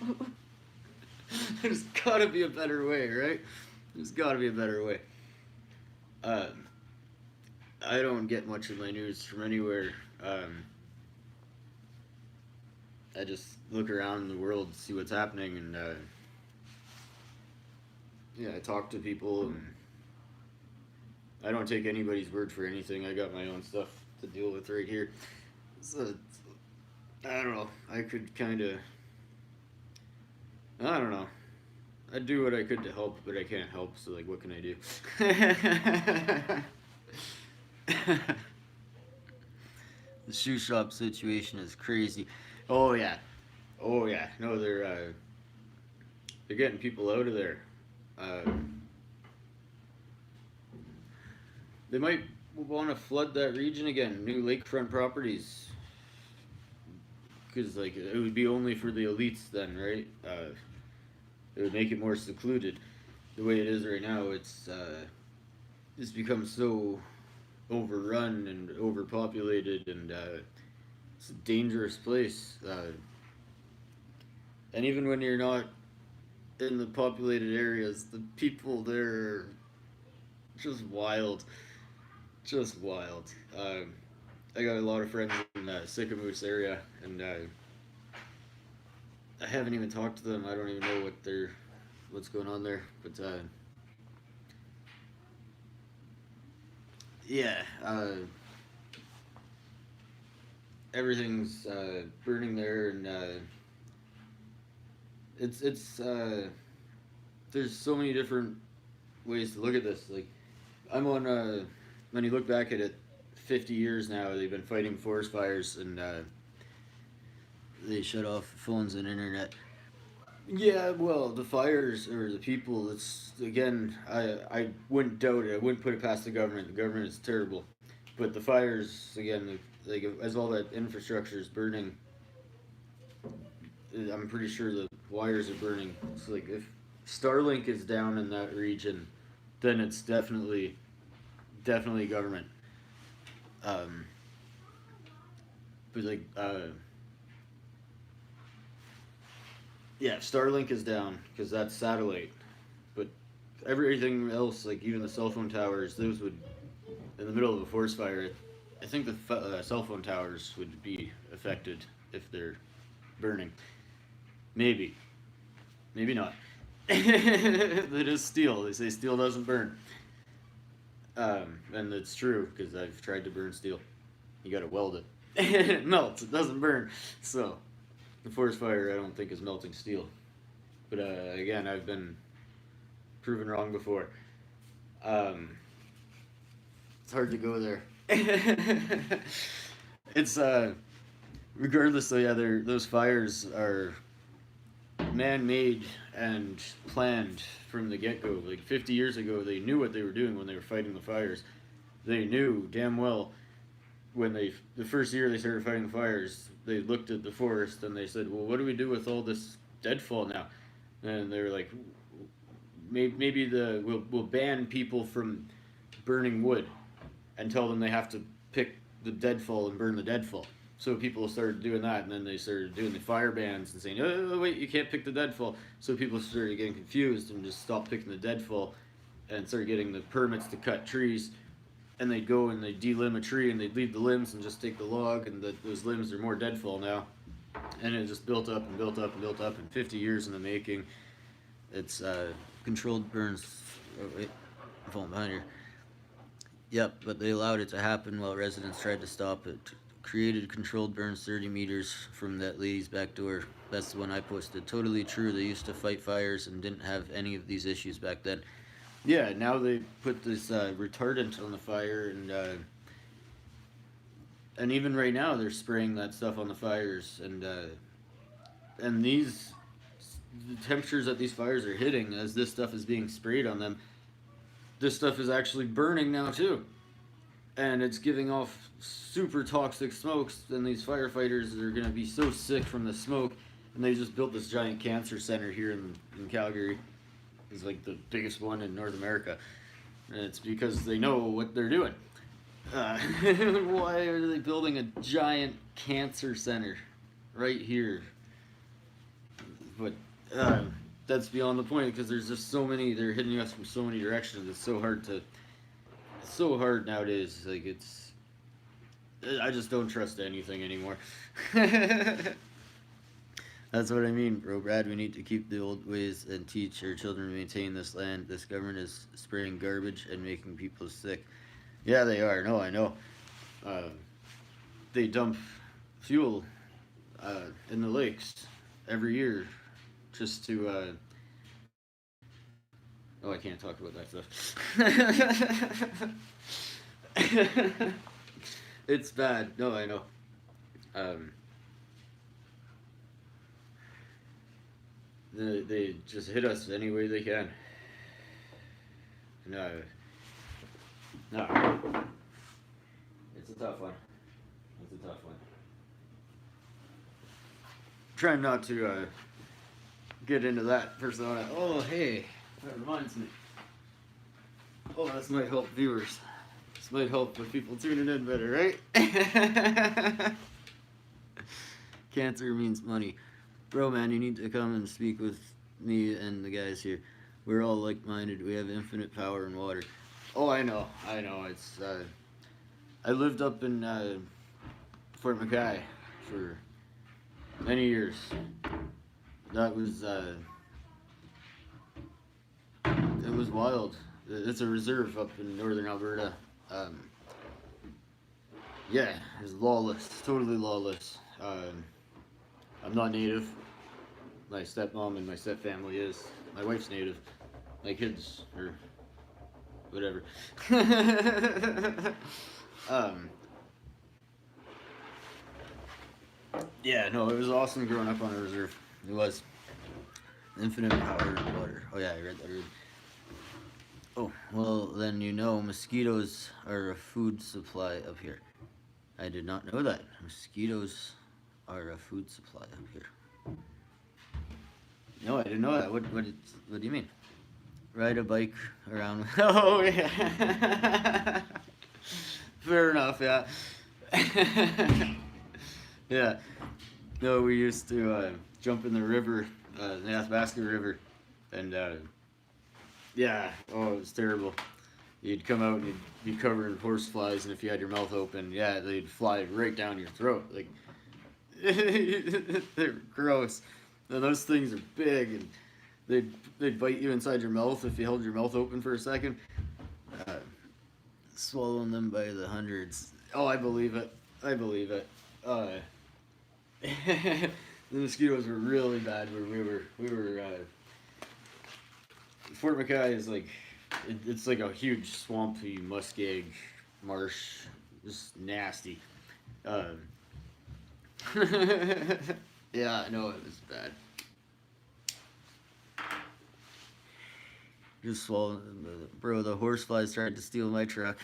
There's gotta be a better way, right? There's gotta be a better way. I don't get much of my news from anywhere. I just look around the world, see what's happening, and yeah, I talk to people, and I don't take anybody's word for anything. I got my own stuff to deal with right here. So I don't know. I could kind of. I don't know. I do what I could to help, but I can't help. So like, what can I do? The shoe shop situation is crazy. Oh yeah, oh yeah. No, they're getting people out of there. They might want to flood that region again. New lakefront properties, because like it would be only for the elites then, right? It would make it more secluded. The way it is right now, it's become so overrun and overpopulated, and it's a dangerous place. And even when you're not in the populated areas, the people there are just wild, just wild. I got a lot of friends in the Sicamous area, and I haven't even talked to them. I don't even know what's going on there. But yeah, everything's burning there, and it's there's so many different ways to look at this. Like, I'm on when you look back at it, 50 years now they've been fighting forest fires, and they shut off phones and internet. Yeah, well, the fires or the people, it's again, I wouldn't doubt it. I wouldn't put it past the government. The government is terrible, but the fires again, like as all that infrastructure is burning, I'm pretty sure the wires are burning. It's like if Starlink is down in that region, then it's definitely government. Um, but like yeah, Starlink is down because that's satellite. But everything else, like even the cell phone towers, those would, in the middle of a forest fire, I think the cell phone towers would be affected if they're burning. Maybe, maybe not. It is steel. They say steel doesn't burn, and it's true because I've tried to burn steel. You gotta weld it. It melts. It doesn't burn. So the forest fire, I don't think, is melting steel. But again, I've been proven wrong before. Um, it's hard to go there. It's regardless. So yeah, those fires are man-made and planned from the get-go. Like 50 years ago, they knew what they were doing when they were fighting the fires. They knew damn well when the first year they started fighting the fires, they looked at the forest and they said, "Well, what do we do with all this deadfall now?" And they were like, "Maybe we'll ban people from burning wood and tell them they have to pick the deadfall and burn the deadfall." So people started doing that, and then they started doing the fire bans and saying, "Oh wait, you can't pick the deadfall." So people started getting confused and just stopped picking the deadfall and started getting the permits to cut trees. And they'd go and they'd delimb a tree and they'd leave the limbs and just take the log, and those limbs are more deadfall now. And it just built up and built up and built up in 50 years in the making. It's controlled burns. Oh, wait, I'm falling behind here. Yep, but they allowed it to happen while residents tried to stop it. Created controlled burns 30 meters from that lady's back door. That's the one I posted. Totally true. They used to fight fires and didn't have any of these issues back then. Yeah, now they put this retardant on the fire, and even right now they're spraying that stuff on the fires, and the temperatures that these fires are hitting as this stuff is being sprayed on them, this stuff is actually burning now too, and it's giving off super toxic smokes, and these firefighters are gonna be so sick from the smoke, and they just built this giant cancer center here in Calgary. It's like the biggest one in North America, and it's because they know what they're doing. Why are they building a giant cancer center right here? But that's beyond the point, because there's just so many. They're hitting us from so many directions. It's so hard nowadays. Like I just don't trust anything anymore. That's what I mean, bro. Brad, we need to keep the old ways and teach our children to maintain this land. This government is spraying garbage and making people sick. Yeah, they are. No, I know. They dump fuel in the lakes every year just to... Oh, I can't talk about that stuff. It's bad. No, I know. They just hit us any way they can. No. It's a tough one. It's a tough one. Trying not to get into that persona. Oh, hey, that reminds me. Oh, this might help viewers. This might help with people tuning in better, right? Cancer means money. Bro, man, you need to come and speak with me and the guys here. We're all like-minded. We have infinite power and water. Oh, I know. It's, I lived up in, Fort McKay for many years. That was, it was wild. It's a reserve up in northern Alberta. Yeah, it's lawless, totally lawless. I'm not native. My stepmom and my stepfamily is. My wife's native. My kids are whatever. Yeah, no, it was awesome growing up on a reserve. It was. Infinite power and water. Oh yeah, I read that. Oh, well then you know mosquitoes are a food supply up here. I did not know that. Mosquitoes are a food supply up here. No, I didn't know that. What do you mean? Ride a bike around. Oh yeah. Fair enough. Yeah. Yeah. No, we used to jump in the river, the Athabasca River, and yeah. Oh, it was terrible. You'd come out and you'd be covered in horse flies, and if you had your mouth open, yeah, they'd fly right down your throat. Like, they're gross. Now, those things are big, and they'd bite you inside your mouth if you held your mouth open for a second. Swallowing them by the hundreds. Oh, I believe it. I believe it. The mosquitoes were really bad where we were. Fort McKay is like, it's like a huge swampy muskeg marsh, just nasty. Yeah, I know it was bad. Just swallowing, bro. The horseflies tried to steal my truck.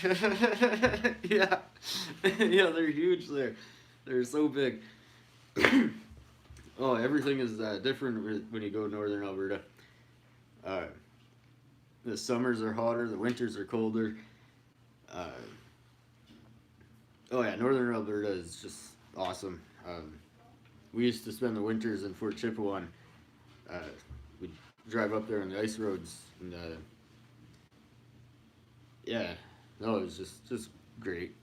Yeah, yeah, they're huge. They're so big. Oh, everything is different when you go northern Alberta. The summers are hotter, the winters are colder. Oh yeah, northern Alberta is just awesome. We used to spend the winters in Fort Chipewyan. We'd drive up there on the ice roads, and yeah, no, it was just great.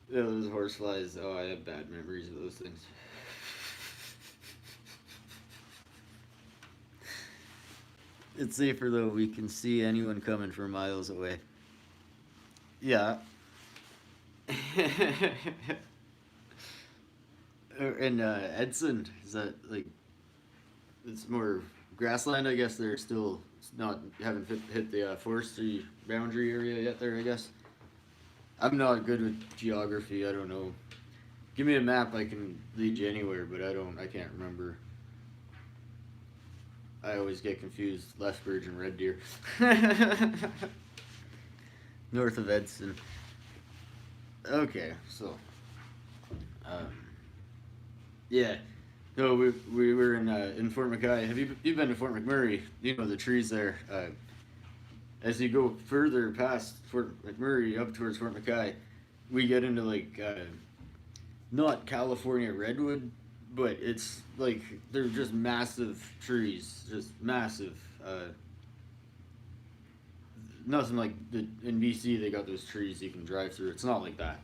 Yeah, those horseflies. Oh, I have bad memories of those things. It's safer though. We can see anyone coming from miles away. Yeah. And Edson, is that like, it's more grassland? I guess they're still not haven't hit the forestry boundary area yet there, I guess. I'm not good with geography. I don't know. Give me a map, I can lead you anywhere, but I can't remember. I always get confused. Lethbridge and Red Deer. North of Edson. Okay, so yeah. No, we were in Fort McKay. You've been to Fort McMurray? You know the trees there. As you go further past Fort McMurray up towards Fort McKay, we get into like not California redwood, but it's like they're just massive trees, just massive. Nothing like in BC they got those trees you can drive through. It's not like that,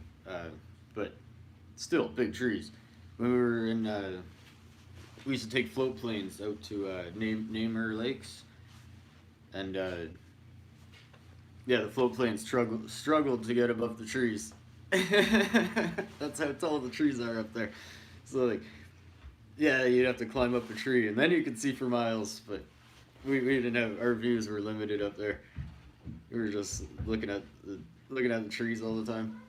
but still big trees. When we were in, we used to take float planes out to Namur Lakes, and yeah, the float planes struggled to get above the trees. That's how tall the trees are up there. So like, yeah, you'd have to climb up a tree, and then you could see for miles. But we didn't have, our views were limited up there. We were just looking at the trees all the time.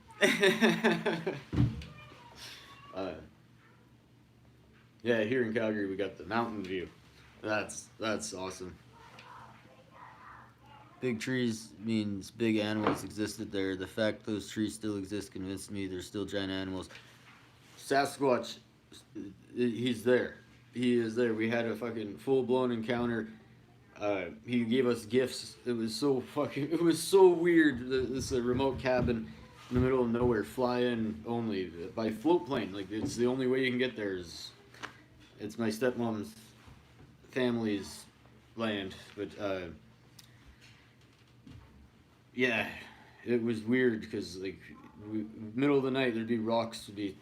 Yeah, here in Calgary we got the mountain view. That's awesome. Big trees means big animals existed there. The fact those trees still exist convinced me there's still giant animals. Sasquatch He's there. He is there. We had a fucking full blown encounter. He gave us gifts. It was so fucking. It was so weird. This remote cabin in the middle of nowhere, fly in only by float plane. Like it's the only way you can get there. It's my stepmom's family's land, but yeah, it was weird because like middle of the night there'd be rocks would be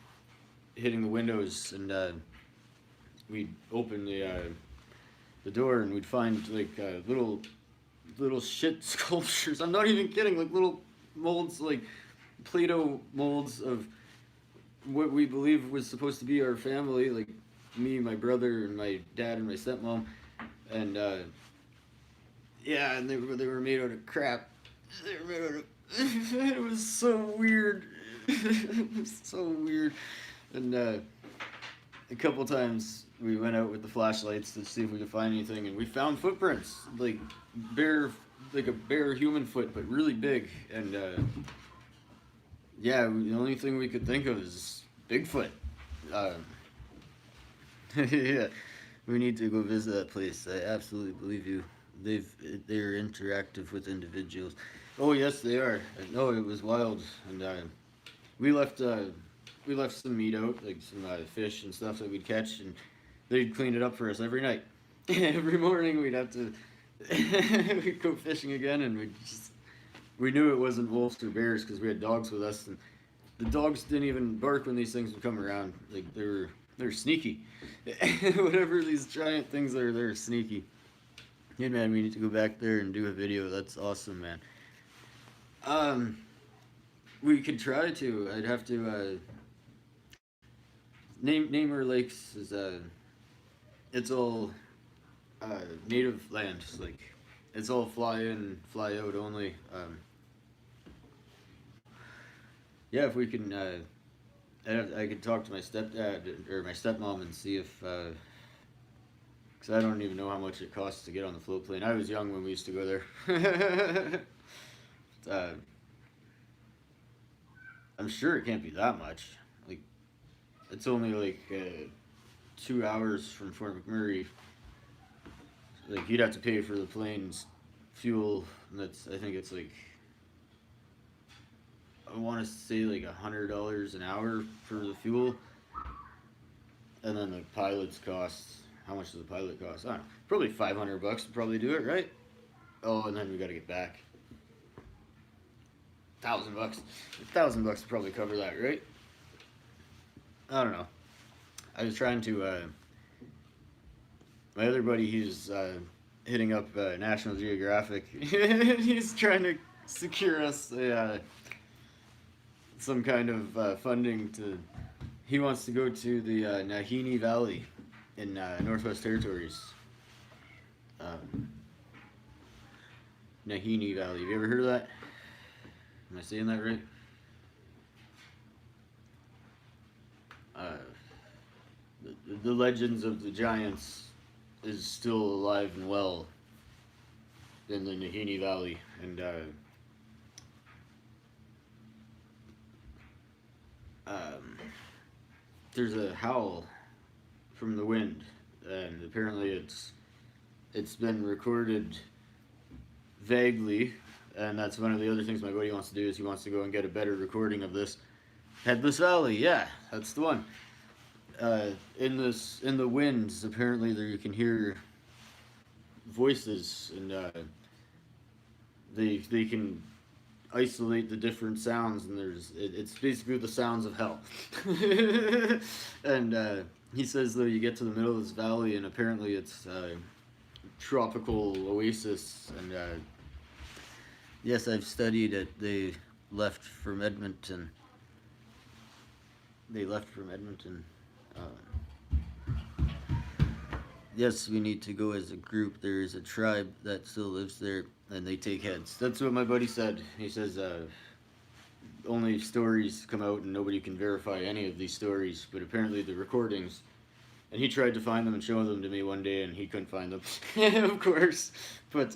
hitting the windows, and we'd open the door and we'd find like little shit sculptures. I'm not even kidding. Like little molds, like Play-Doh molds of what we believe was supposed to be our family, like me, my brother, and my dad and my stepmom, and yeah, and they were made out of crap. They were made out of. It was so weird. It was so weird, and a couple times we went out with the flashlights to see if we could find anything, and we found footprints, like bare, like a bare human foot, but really big, and yeah, the only thing we could think of is Bigfoot. Uh, yeah, we need to go visit that place. I absolutely believe you. They've they're interactive with individuals. Oh yes, they are. No, it was wild, and we left uh, we left some meat out, like some fish and stuff that we'd catch, and they'd clean it up for us every night. Every morning we'd have to we'd go fishing again, and we knew it wasn't wolves or bears because we had dogs with us, and the dogs didn't even bark when these things would come around. Like they're sneaky. Whatever these giant things are, they're sneaky. Yeah, man, we need to go back there and do a video. That's awesome, man. Um, we could try to. I'd have to name our lakes is it's all native land. Like it's all fly in, fly out only. Yeah, if we can, I could talk to my stepdad or my stepmom and see if, because I don't even know how much it costs to get on the float plane. I was young when we used to go there. uh, I'm sure it can't be that much. Like, it's only like 2 hours from Fort McMurray. Like, you'd have to pay for the plane's fuel. And I think it's like, I want to say like $100 an hour for the fuel, and then the pilot's cost. How much does the pilot cost? I don't know. Probably $500 to probably do it, right? Oh, and then we got to get back. $1,000. $1,000 to probably cover that, right? I don't know. I was trying to. My other buddy, he's hitting up National Geographic. He's trying to secure us some kind of funding to. He wants to go to the Nahini Valley in Northwest Territories. Um, Nahini Valley. Have you ever heard of that? Am I saying that right? Uh, the legends of the giants is still alive and well in the Nahini Valley, and um, there's a howl from the wind, and apparently it's been recorded vaguely, and that's one of the other things my buddy wants to do is he wants to go and get a better recording of this. Headless Valley, yeah, that's the one. In the winds, apparently there you can hear voices, and they can isolate the different sounds, and it's basically the sounds of hell. And he says though you get to the middle of this valley, and apparently it's tropical oasis, and yes, I've studied it. They left from Edmonton. They left from Edmonton. Yes, we need to go as a group. There is a tribe that still lives there, and they take heads. That's what my buddy said. He says only stories come out, and nobody can verify any of these stories. But apparently, the recordings, and he tried to find them and show them to me one day, and he couldn't find them, of course. But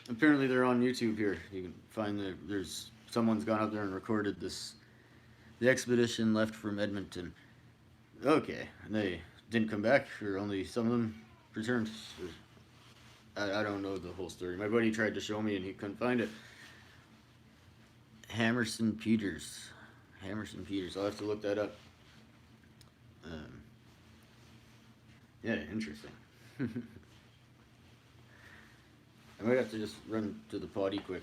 apparently, they're on YouTube here. You can find there's someone's gone up there and recorded this. The expedition left from Edmonton. Okay, and they didn't come back, or only some of them returned. I don't know the whole story. My buddy tried to show me and he couldn't find it. Hammerson Peters. Hammerson Peters. I'll have to look that up. Um, yeah, interesting. I might have to just run to the potty quick.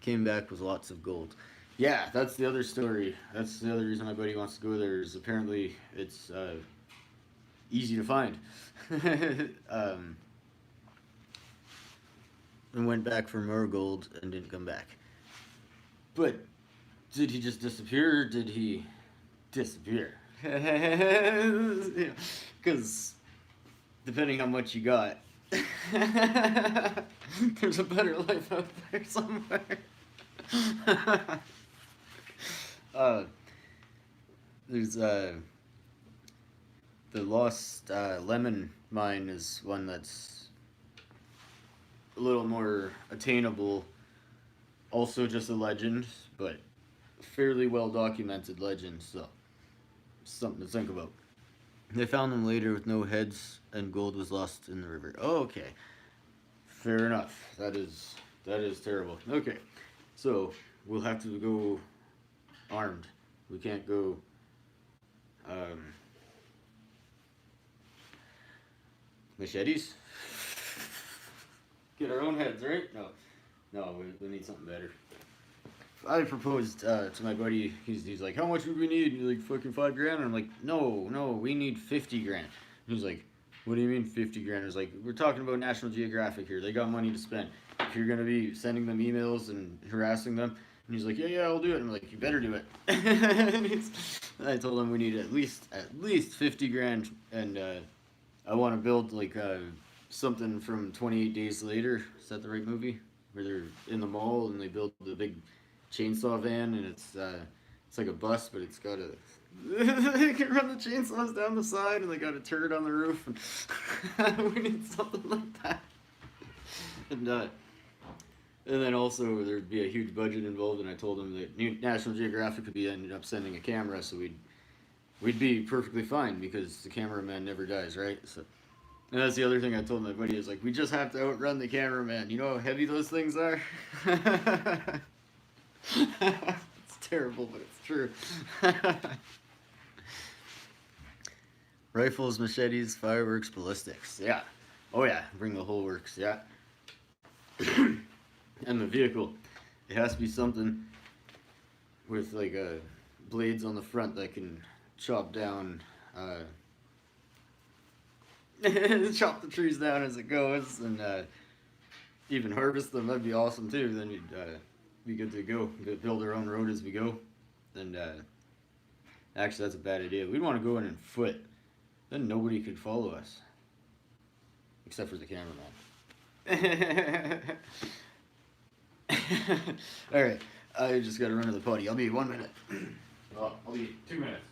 Came back with lots of gold. Yeah, that's the other story. That's the other reason my buddy wants to go there. Is apparently it's easy to find. And went back for more gold and didn't come back. But did he just disappear or did he disappear? Because depending how much you got, there's a better life out there somewhere. There's the Lost Lemon Mine is one that's a little more attainable. Also, just a legend, but fairly well documented legend. So, something to think about. They found them later with no heads, and gold was lost in the river. Oh, okay, fair enough. That is terrible. Okay, so we'll have to go armed. We can't go. Machetes? Get our own heads, right? No, we need something better. I proposed to my buddy. He's like, how much would we need? He's like, fucking $5,000. And I'm like, no, we need 50 grand. He's like, what do you mean 50 grand? I was like, we're talking about National Geographic here. They got money to spend. If you're gonna be sending them emails and harassing them, and he's like, yeah, I'll do it. And I'm like, you better do it. And I told him we need at least 50 grand, and I want to build like something from 28 Days Later. Is that the right movie? Where they're in the mall and they build the big chainsaw van, and it's like a bus, but it's got a they can run the chainsaws down the side, and they got a turret on the roof. And we need something like that. And then also there'd be a huge budget involved, and I told him that National Geographic could be ended up sending a camera, so we'd be perfectly fine because the cameraman never dies, right? So. And that's the other thing I told my buddy is like, we just have to outrun the cameraman. You know how heavy those things are? It's terrible, but it's true. Rifles, machetes, fireworks, ballistics. Yeah. Oh yeah, bring the whole works, yeah. And the vehicle. It has to be something with like blades on the front that can chop down chop the trees down as it goes, and even harvest them. That'd be awesome too. Then you'd be good to go. Build our own road as we go. And actually, that's a bad idea. We'd want to go in foot. Then nobody could follow us, except for the cameraman. All right, I just got to run to the potty. I'll be 1 minute. Well, I'll be 2 minutes.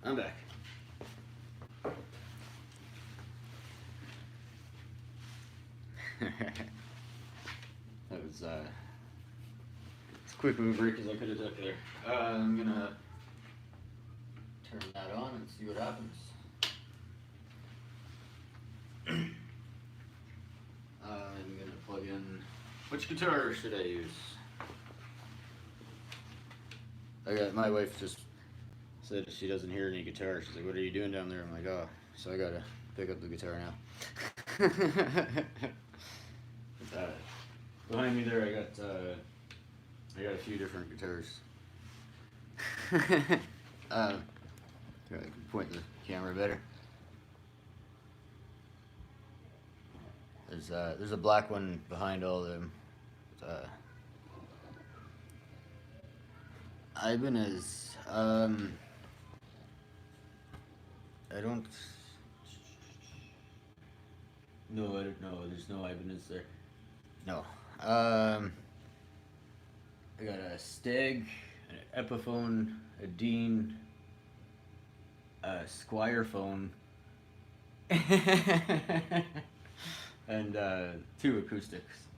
I'm back. That was it's a quick move break because I could have took there. I'm gonna turn that on and see what happens. I'm gonna plug in. Which guitar should I use? My wife just said she doesn't hear any guitar. She's like, what are you doing down there? I'm like, oh, so I gotta pick up the guitar now. Behind me there, I got a few different guitars. I can point the camera better. There's a black one behind all of them. Ibanez. I don't. No, I don't know. There's no Ibanez there. No. I got a Steg, an Epiphone, a Dean, a Squire phone, and 2 acoustics.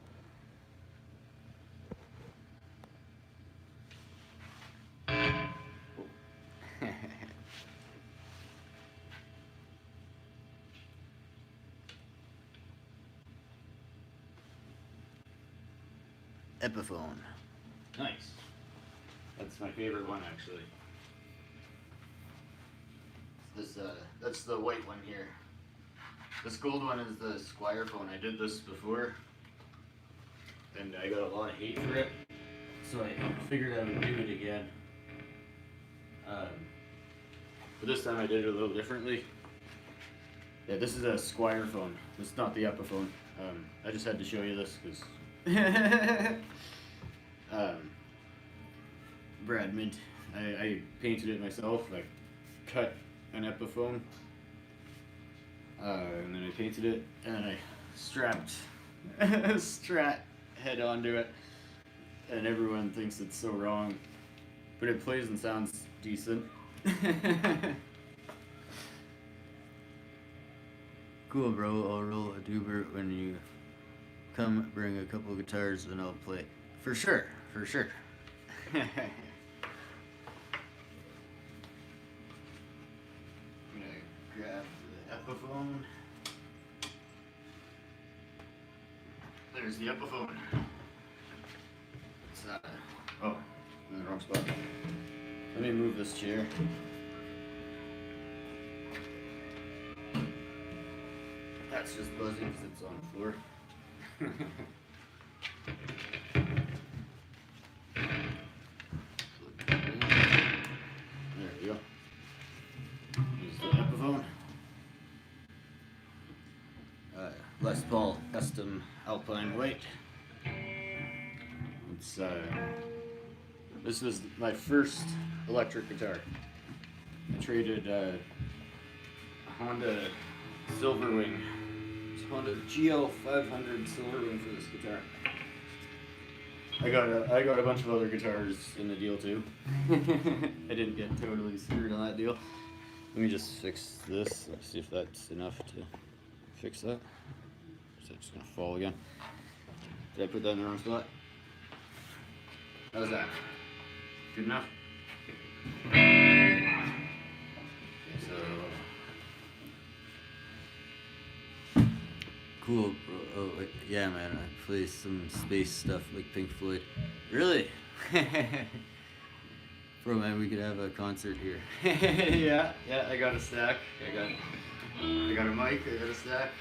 Epiphone. Nice. That's my favorite one, actually. That's the white one here. This gold one is the Squire phone. I did this before, and I got a lot of hate for it, so I figured I would do it again. But this time I did it a little differently. Yeah, this is a Squire phone. It's not the Epiphone. I just had to show you this because Brad Mint. I painted it myself. I cut an Epiphone, and then I painted it, and then I strapped a Strat head onto it, and everyone thinks it's so wrong, but it plays and sounds decent. Cool, bro. I'll roll a Dubert when you come. Bring a couple of guitars and I'll play. For sure, for sure. I'm gonna grab the Epiphone. There's the Epiphone. It's oh, I'm in the wrong spot. Let me move this chair. That's just buzzing because it's on the floor. There we go. Here's the Epiphone. Les Paul Custom Alpine White. It's this was my first electric guitar. I traded a Honda Silverwing. It's Honda GL500 Silverwing for this guitar. I got a bunch of other guitars in the deal too. I didn't get totally screwed on that deal. Let me just fix this. Let's see if that's enough to fix that. Is that just gonna fall again? Did I put that in the wrong spot? How's that? Good enough? So cool, bro. Oh, like, yeah, man. I play some space stuff like Pink Floyd. Really? Bro, man, we could have a concert here. yeah. I got a stack. I got a mic. I got a stack.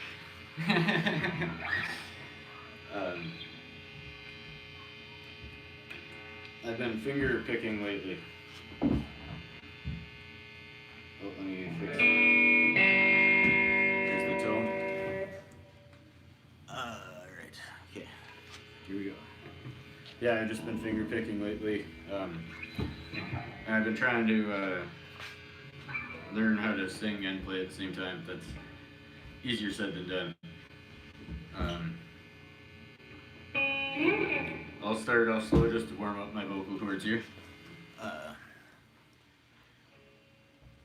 I've been finger picking lately. Oh, let me fix it. There's the tone. Alright. Okay. Here we go. Yeah, I've just been finger picking lately. And I've been trying to learn how to sing and play at the same time. That's easier said than done. I'll start off slow just to warm up my vocal cords here.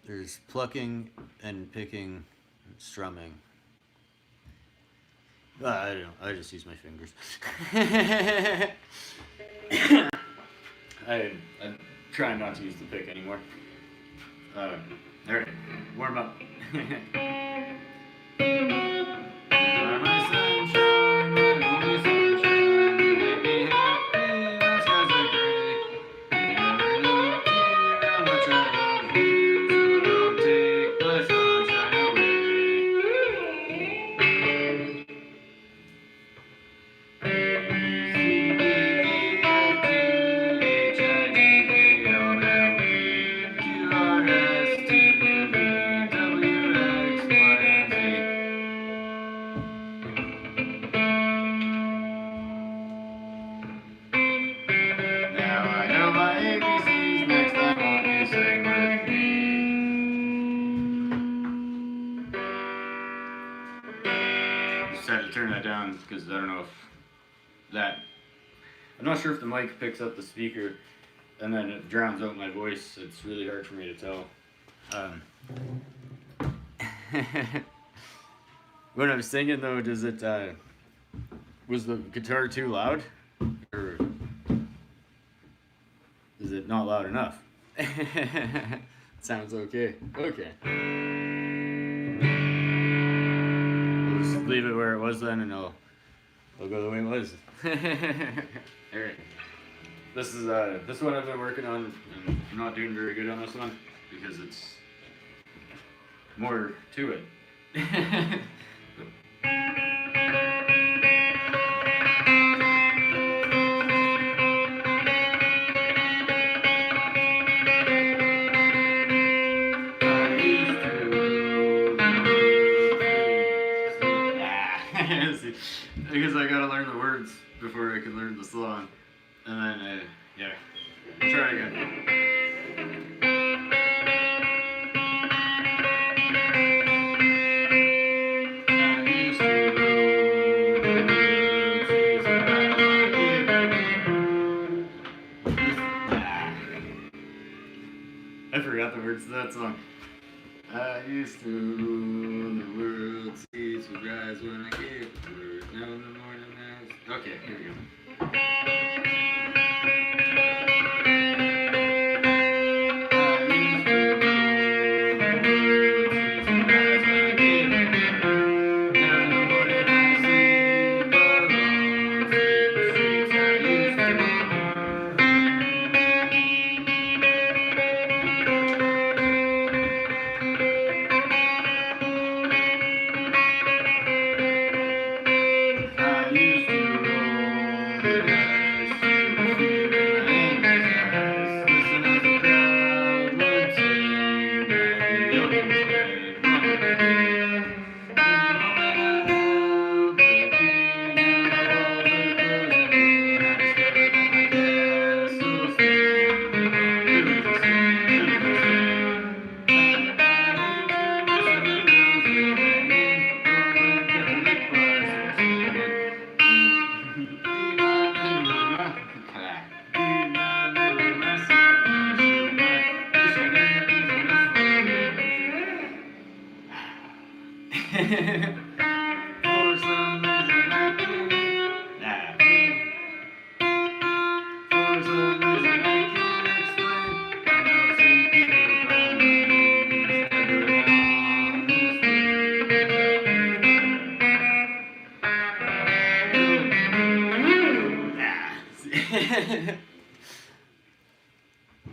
There's plucking and picking, and strumming. I don't know. I just use my fingers. I'm trying not to use the pick anymore. Alright, warm up. on because I don't know if that. I'm not sure if the mic picks up the speaker and then it drowns out my voice. It's really hard for me to tell. When I'm singing though, does it was the guitar too loud, or is it not loud enough? Sounds okay. Okay. We'll just leave it where it was then, and I'll go the way it was. Alright. This is this one I've been working on, and I'm not doing very good on this one because it's more to it. See, because I gotta learn the words before I can learn the song, and then yeah, try again. I forgot the words to that song. I used to rule the world, seas would rise when I gave the word. Now in the morning, okay, here we go.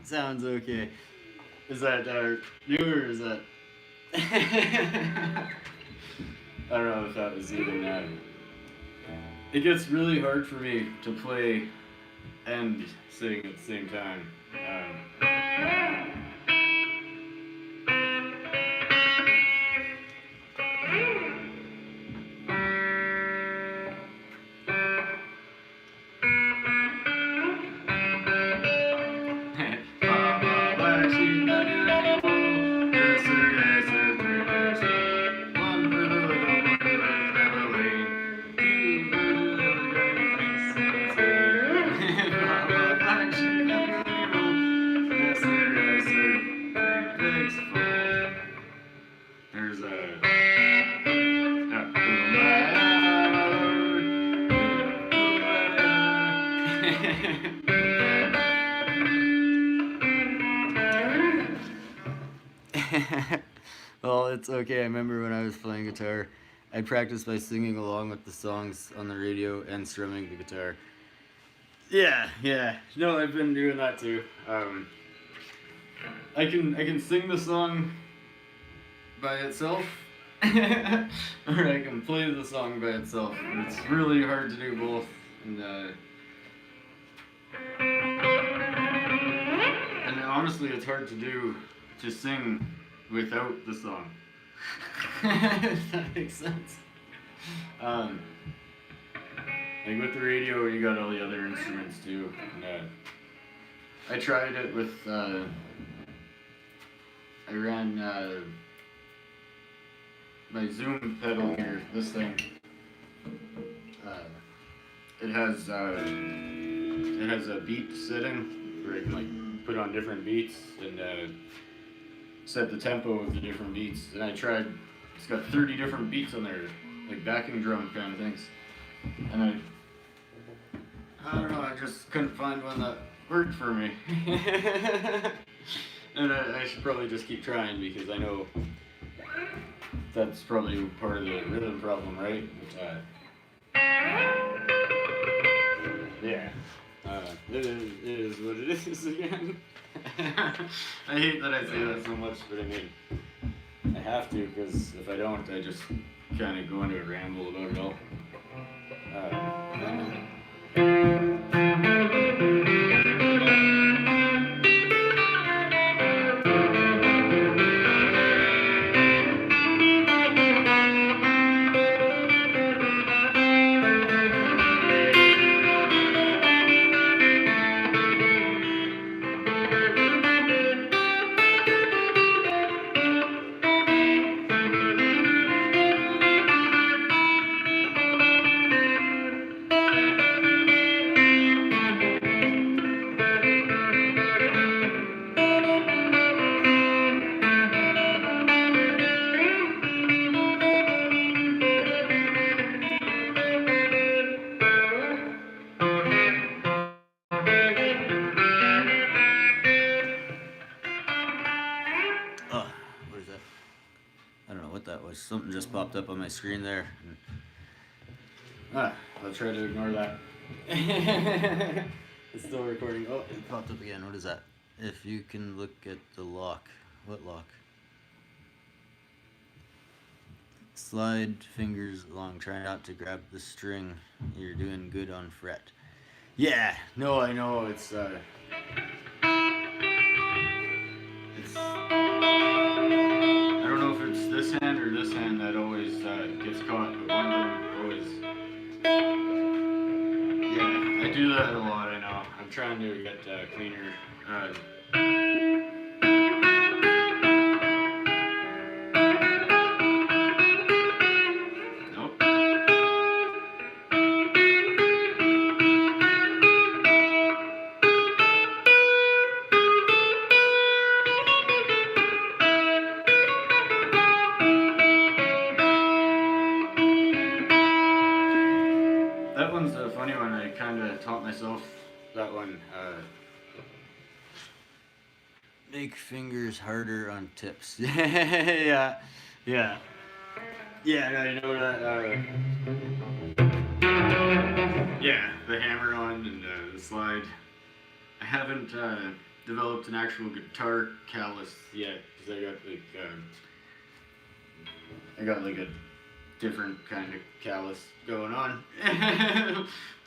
Sounds okay. Is that new or is that? I don't know if that was even it gets really hard for me to play and sing at the same time. There's well, it's okay. I remember when I was playing guitar, I'd practice by singing along with the songs on the radio and strumming the guitar. Yeah. No, I've been doing that too. I can sing the song by itself, or I can play the song by itself. And it's really hard to do both. And honestly, it's hard to sing without the song. If that makes sense. Like with the radio, you got all the other instruments too. And, I tried it with. I ran my Zoom pedal here, this thing, It has a beat setting where I can like put on different beats and set the tempo of the different beats. And I tried. It's got 30 different beats on there, like backing drum kind of things. And I don't know. I just couldn't find one that worked for me. And I should probably just keep trying because I know that's probably part of the rhythm problem, right? Yeah. It is what it is again. I hate that I say that so much, but I mean, I have to because if I don't, I just kind of go into a ramble about it all. Oh, what is that? I don't know what that was. Something just popped up on my screen there. I'll try to ignore that. It's still recording. Oh, It popped up again. What is that? If you can look at the lock. What lock? Slide fingers along. Try not to grab the string. You're doing good on fret. Yeah. no, I know it's I don't know if it's this hand or this hand that always gets caught, but one of them always. Yeah, I do that a lot. I know. I'm trying to get cleaner. Nope. That one's a funny one. I kind of taught myself that one. Make fingers harder on tips. Yeah. Yeah. Yeah, I know that. Yeah, the hammer on and the slide. I haven't developed an actual guitar callus yet because I got like a different kind of callus going on.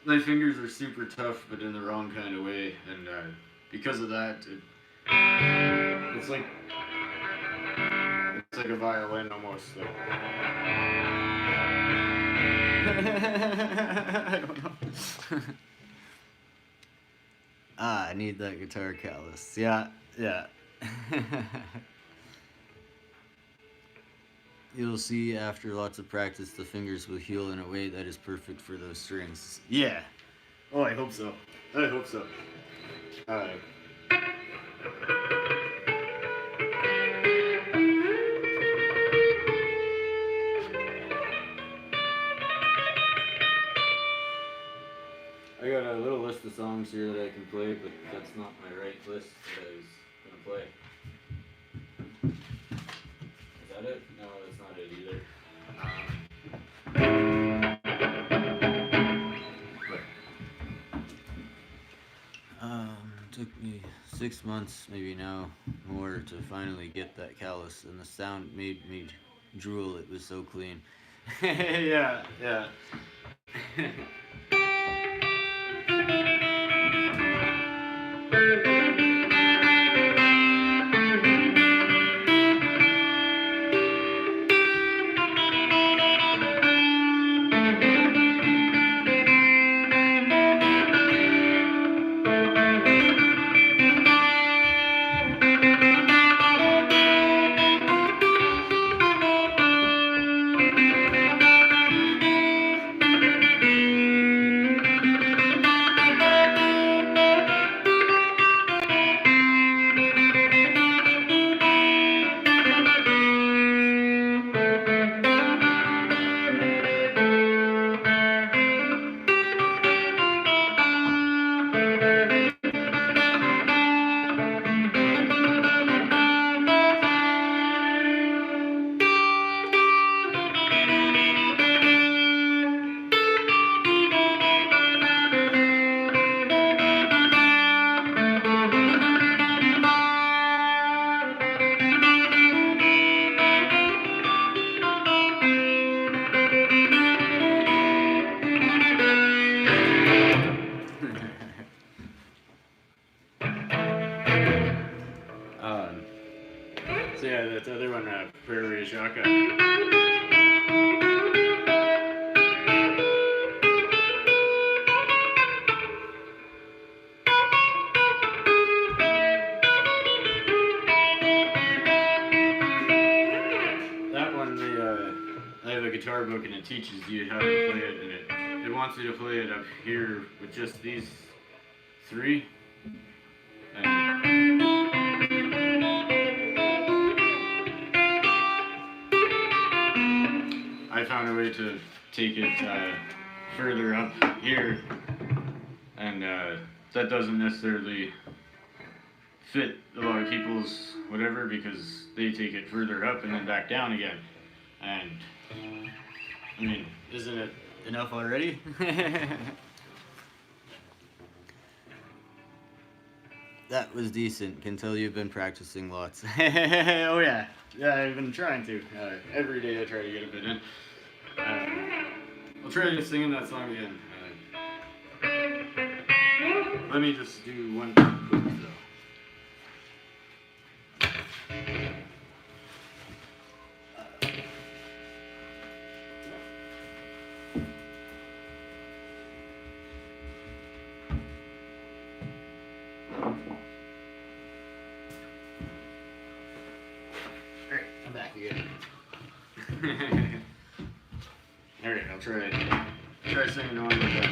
My fingers are super tough, but in the wrong kind of way, and because of that, it's like a violin almost. Like. I don't know. I need that guitar callus. Yeah, yeah. You'll see after lots of practice the fingers will heal in a way that is perfect for those strings. Yeah. Oh, I hope so. I hope so. I got a little list of songs here that I can play, but that's not my right list that I was gonna play. Is that it? No, that's not it either. Took me 6 months, maybe now more, to finally get that callus, and the sound made me drool. It was so clean. Yeah, yeah. Yeah, that other one, Prairie Jaka. That one, I have a guitar book and it teaches you how to play it, and it wants you to play it up here with just these three. And I found a way to take it further up here, and that doesn't necessarily fit a lot of people's whatever, because they take it further up and then back down again. And I mean, isn't it Enough already? That was decent. Can tell you've been practicing lots. Oh yeah, yeah. I've been trying to. Every day I try to get a bit in. I'll try to sing that song again. Let me just do one quick though. Alright, I'm back again. Alright, I'll try singing on with that.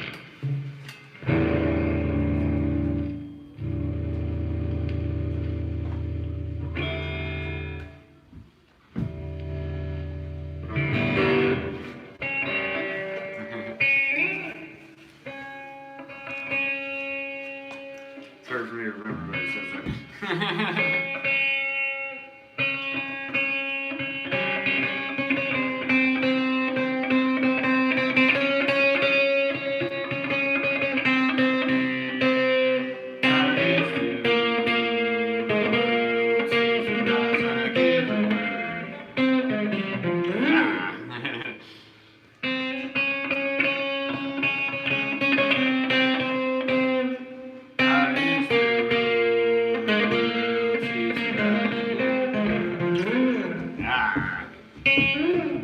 It's hard for me to remember what it says that.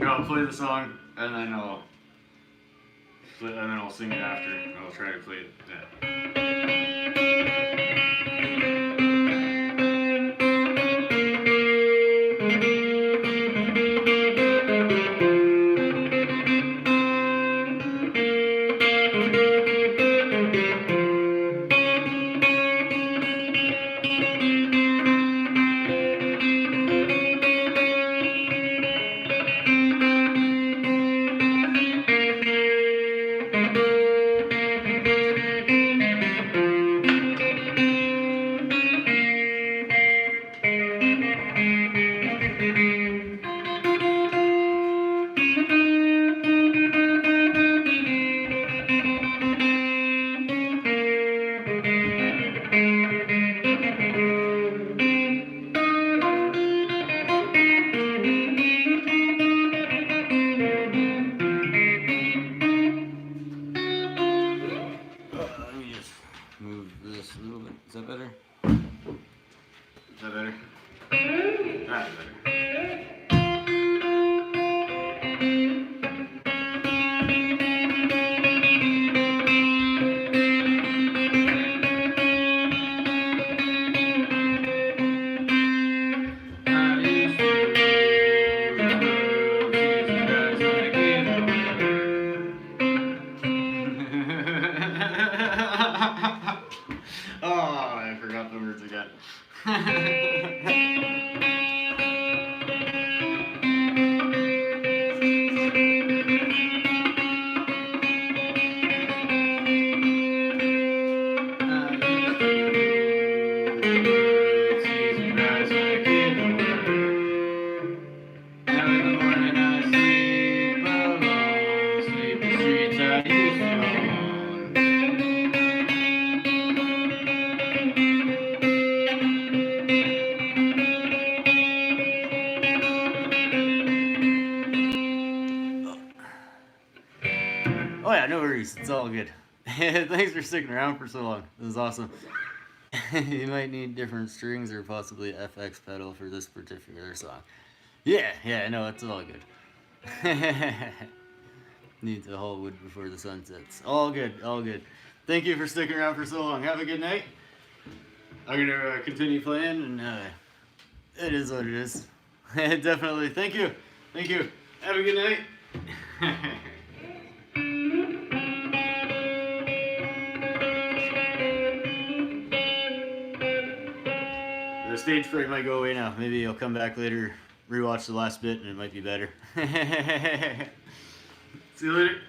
I'll play the song and then I'll sing it after. I'll try to play it. Let me just move this a little bit. Is that better? Is that better? That's better. Oh, I forgot the words again. Now in the morning I sleep alone, sleep the streets I used to own. Oh yeah, no worries. It's all good. Thanks for sticking around for so long. This is awesome. You might need different strings or possibly FX pedal for this particular song. Yeah, no, it's all good. Needs a whole wood before the sun sets. All good. Thank you for sticking around for so long. Have a good night. I'm gonna continue playing, and it is what it is. Definitely. Thank you. Have a good night. The stage fright might go away now. Maybe I'll come back later, rewatch the last bit, and it might be better. See you later.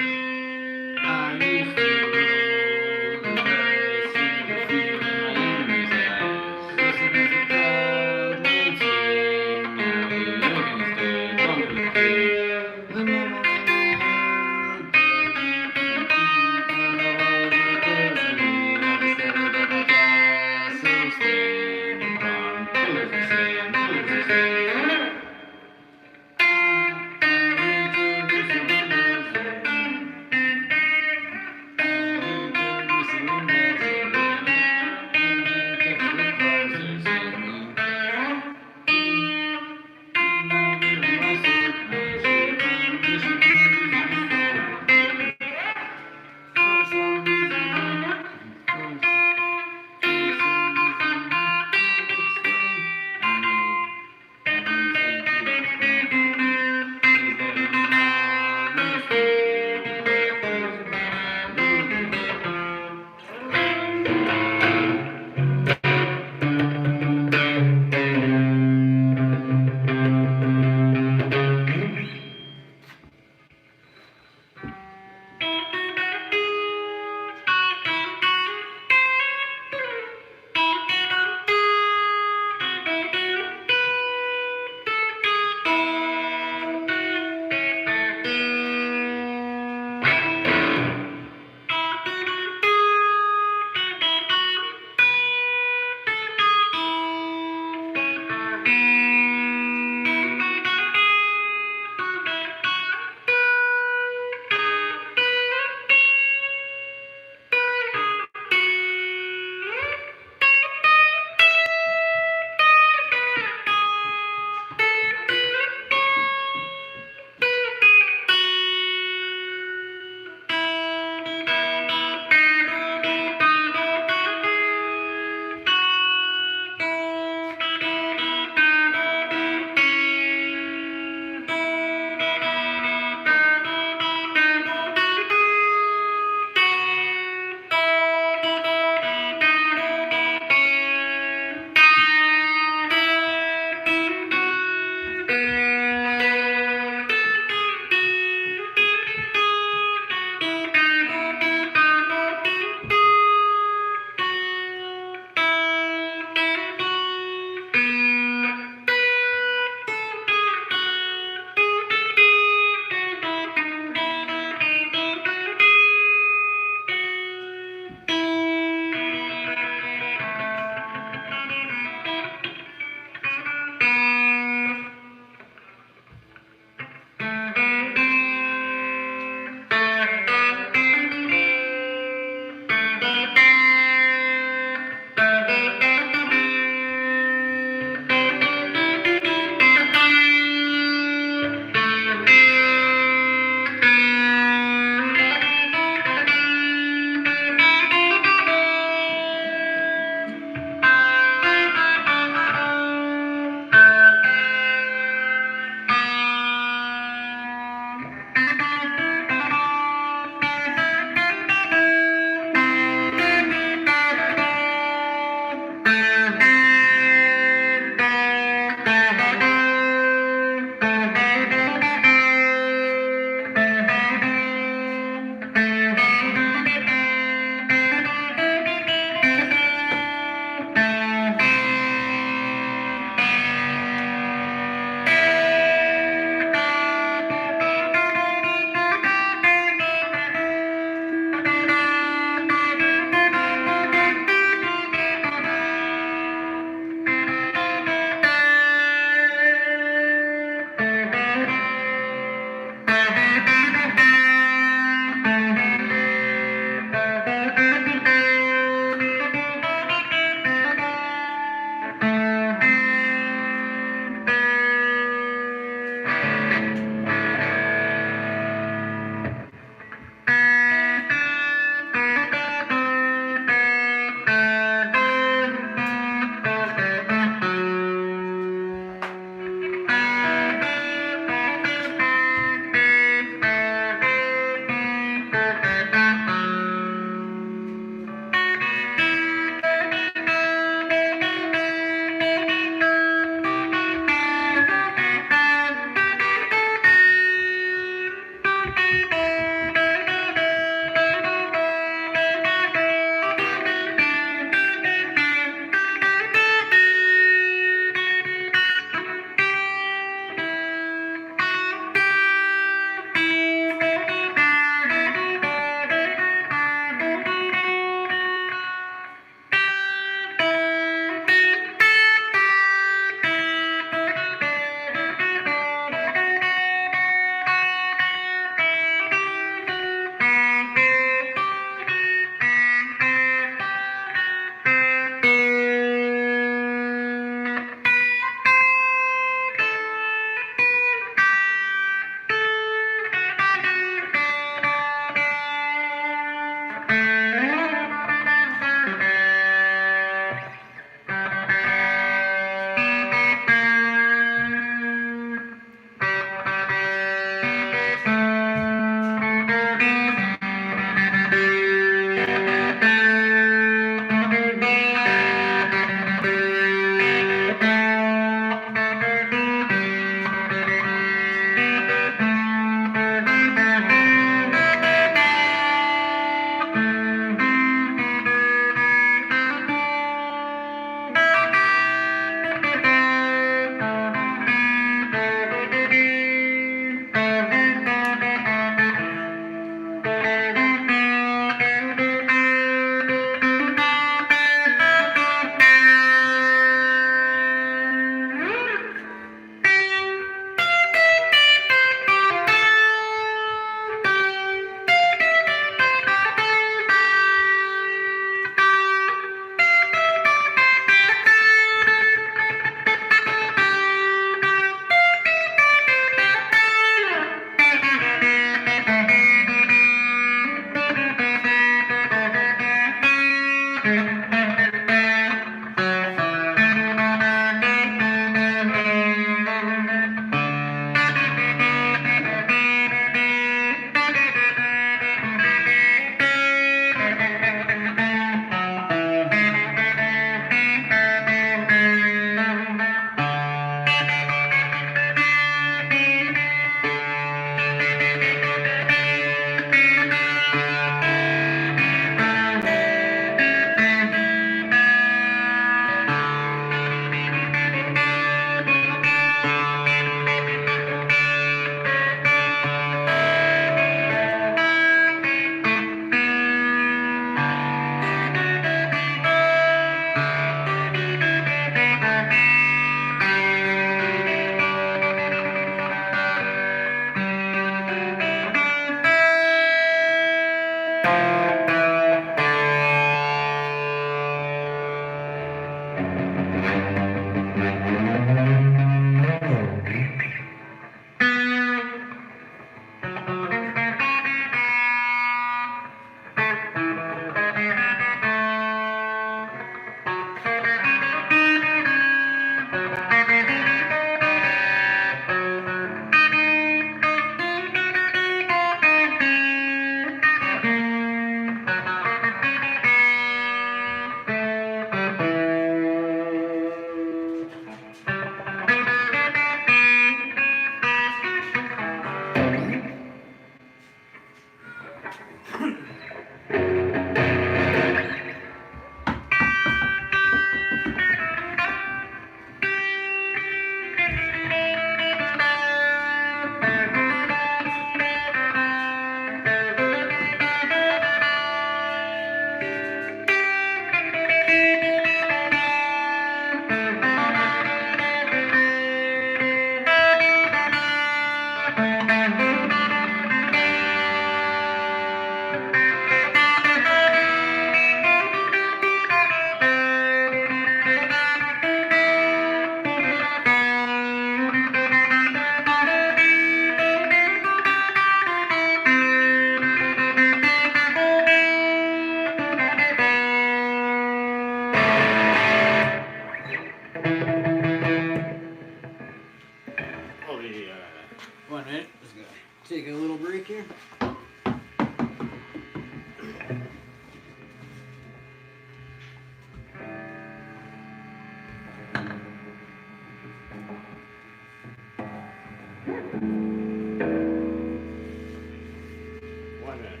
1 minute.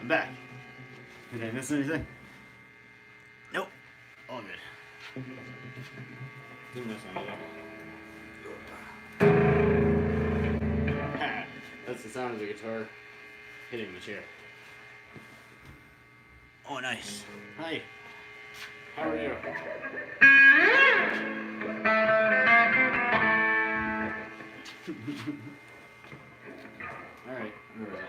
I'm back. Did I miss anything? Nope. All good. Didn't miss anything. That's the sound of the guitar hitting the chair. Oh, nice. Hi. How are you? All right. Remember that.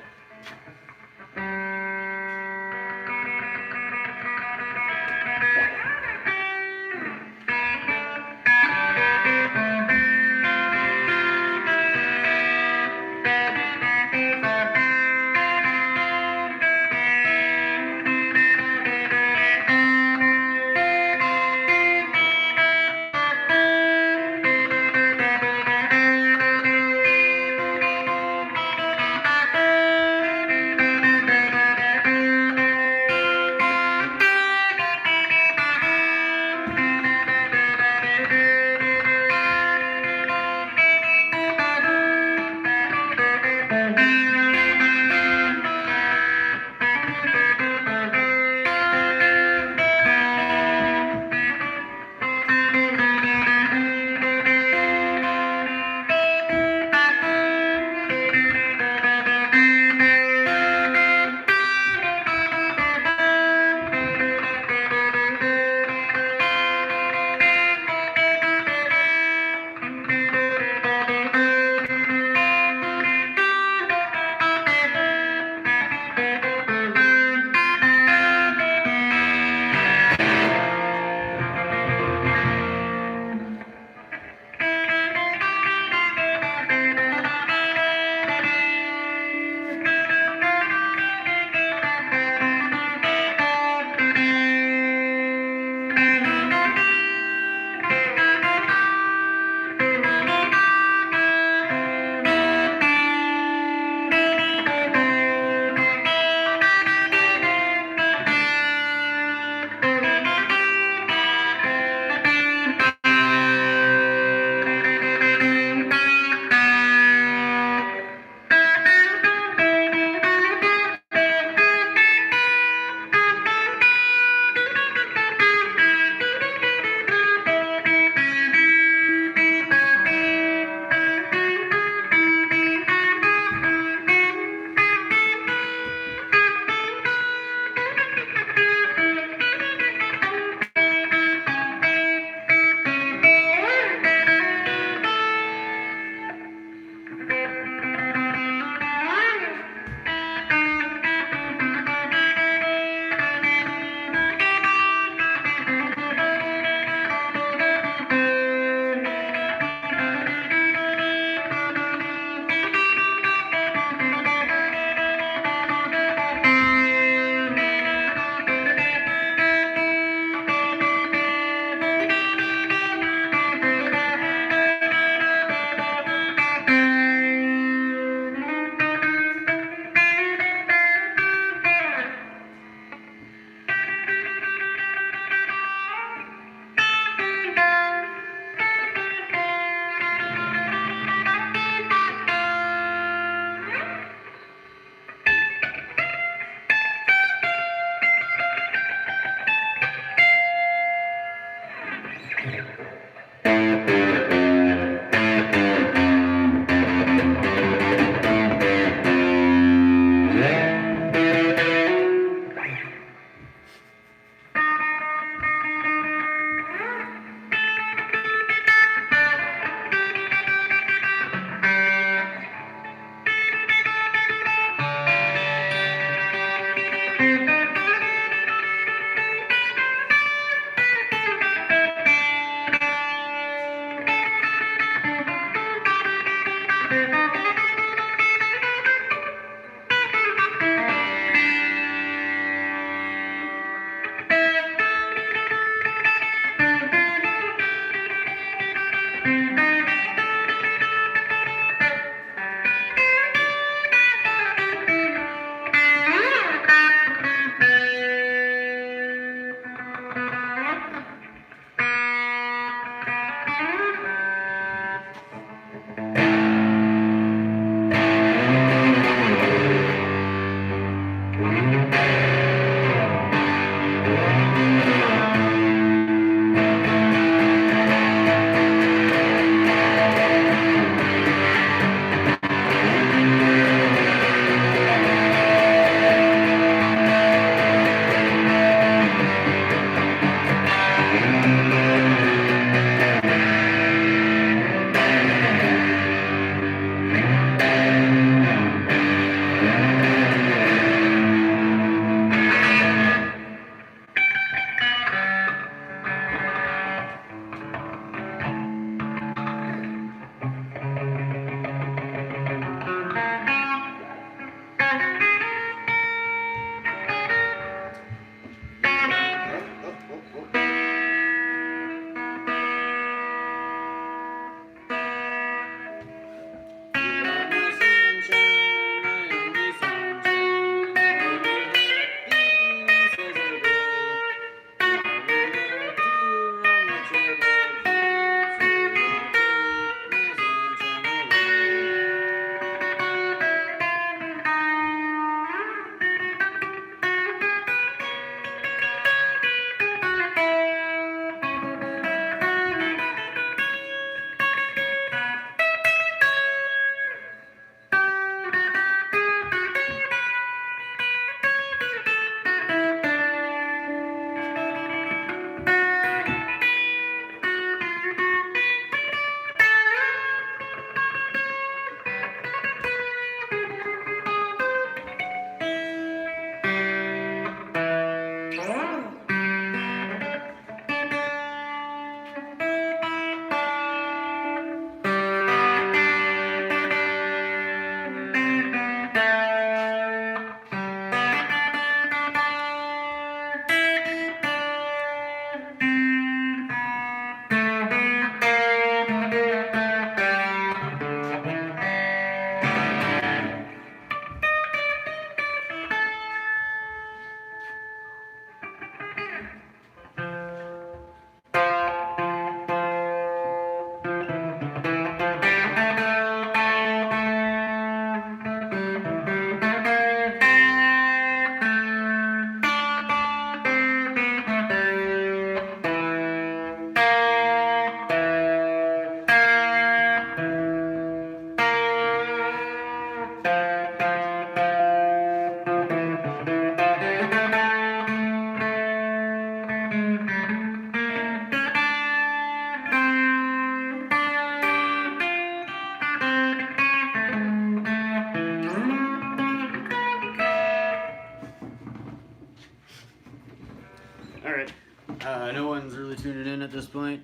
All right. No one's really tuning in at this point.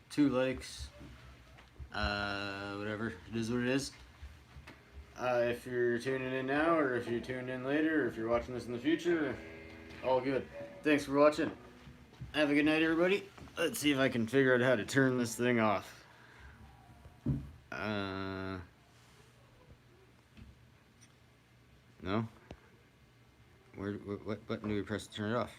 2 likes. Whatever. It is what it is. If you're tuning in now, or if you're tuned in later, or if you're watching this in the future, all good. Thanks for watching. Have a good night, everybody. Let's see if I can figure out how to turn this thing off. No? What button do we press to turn it off?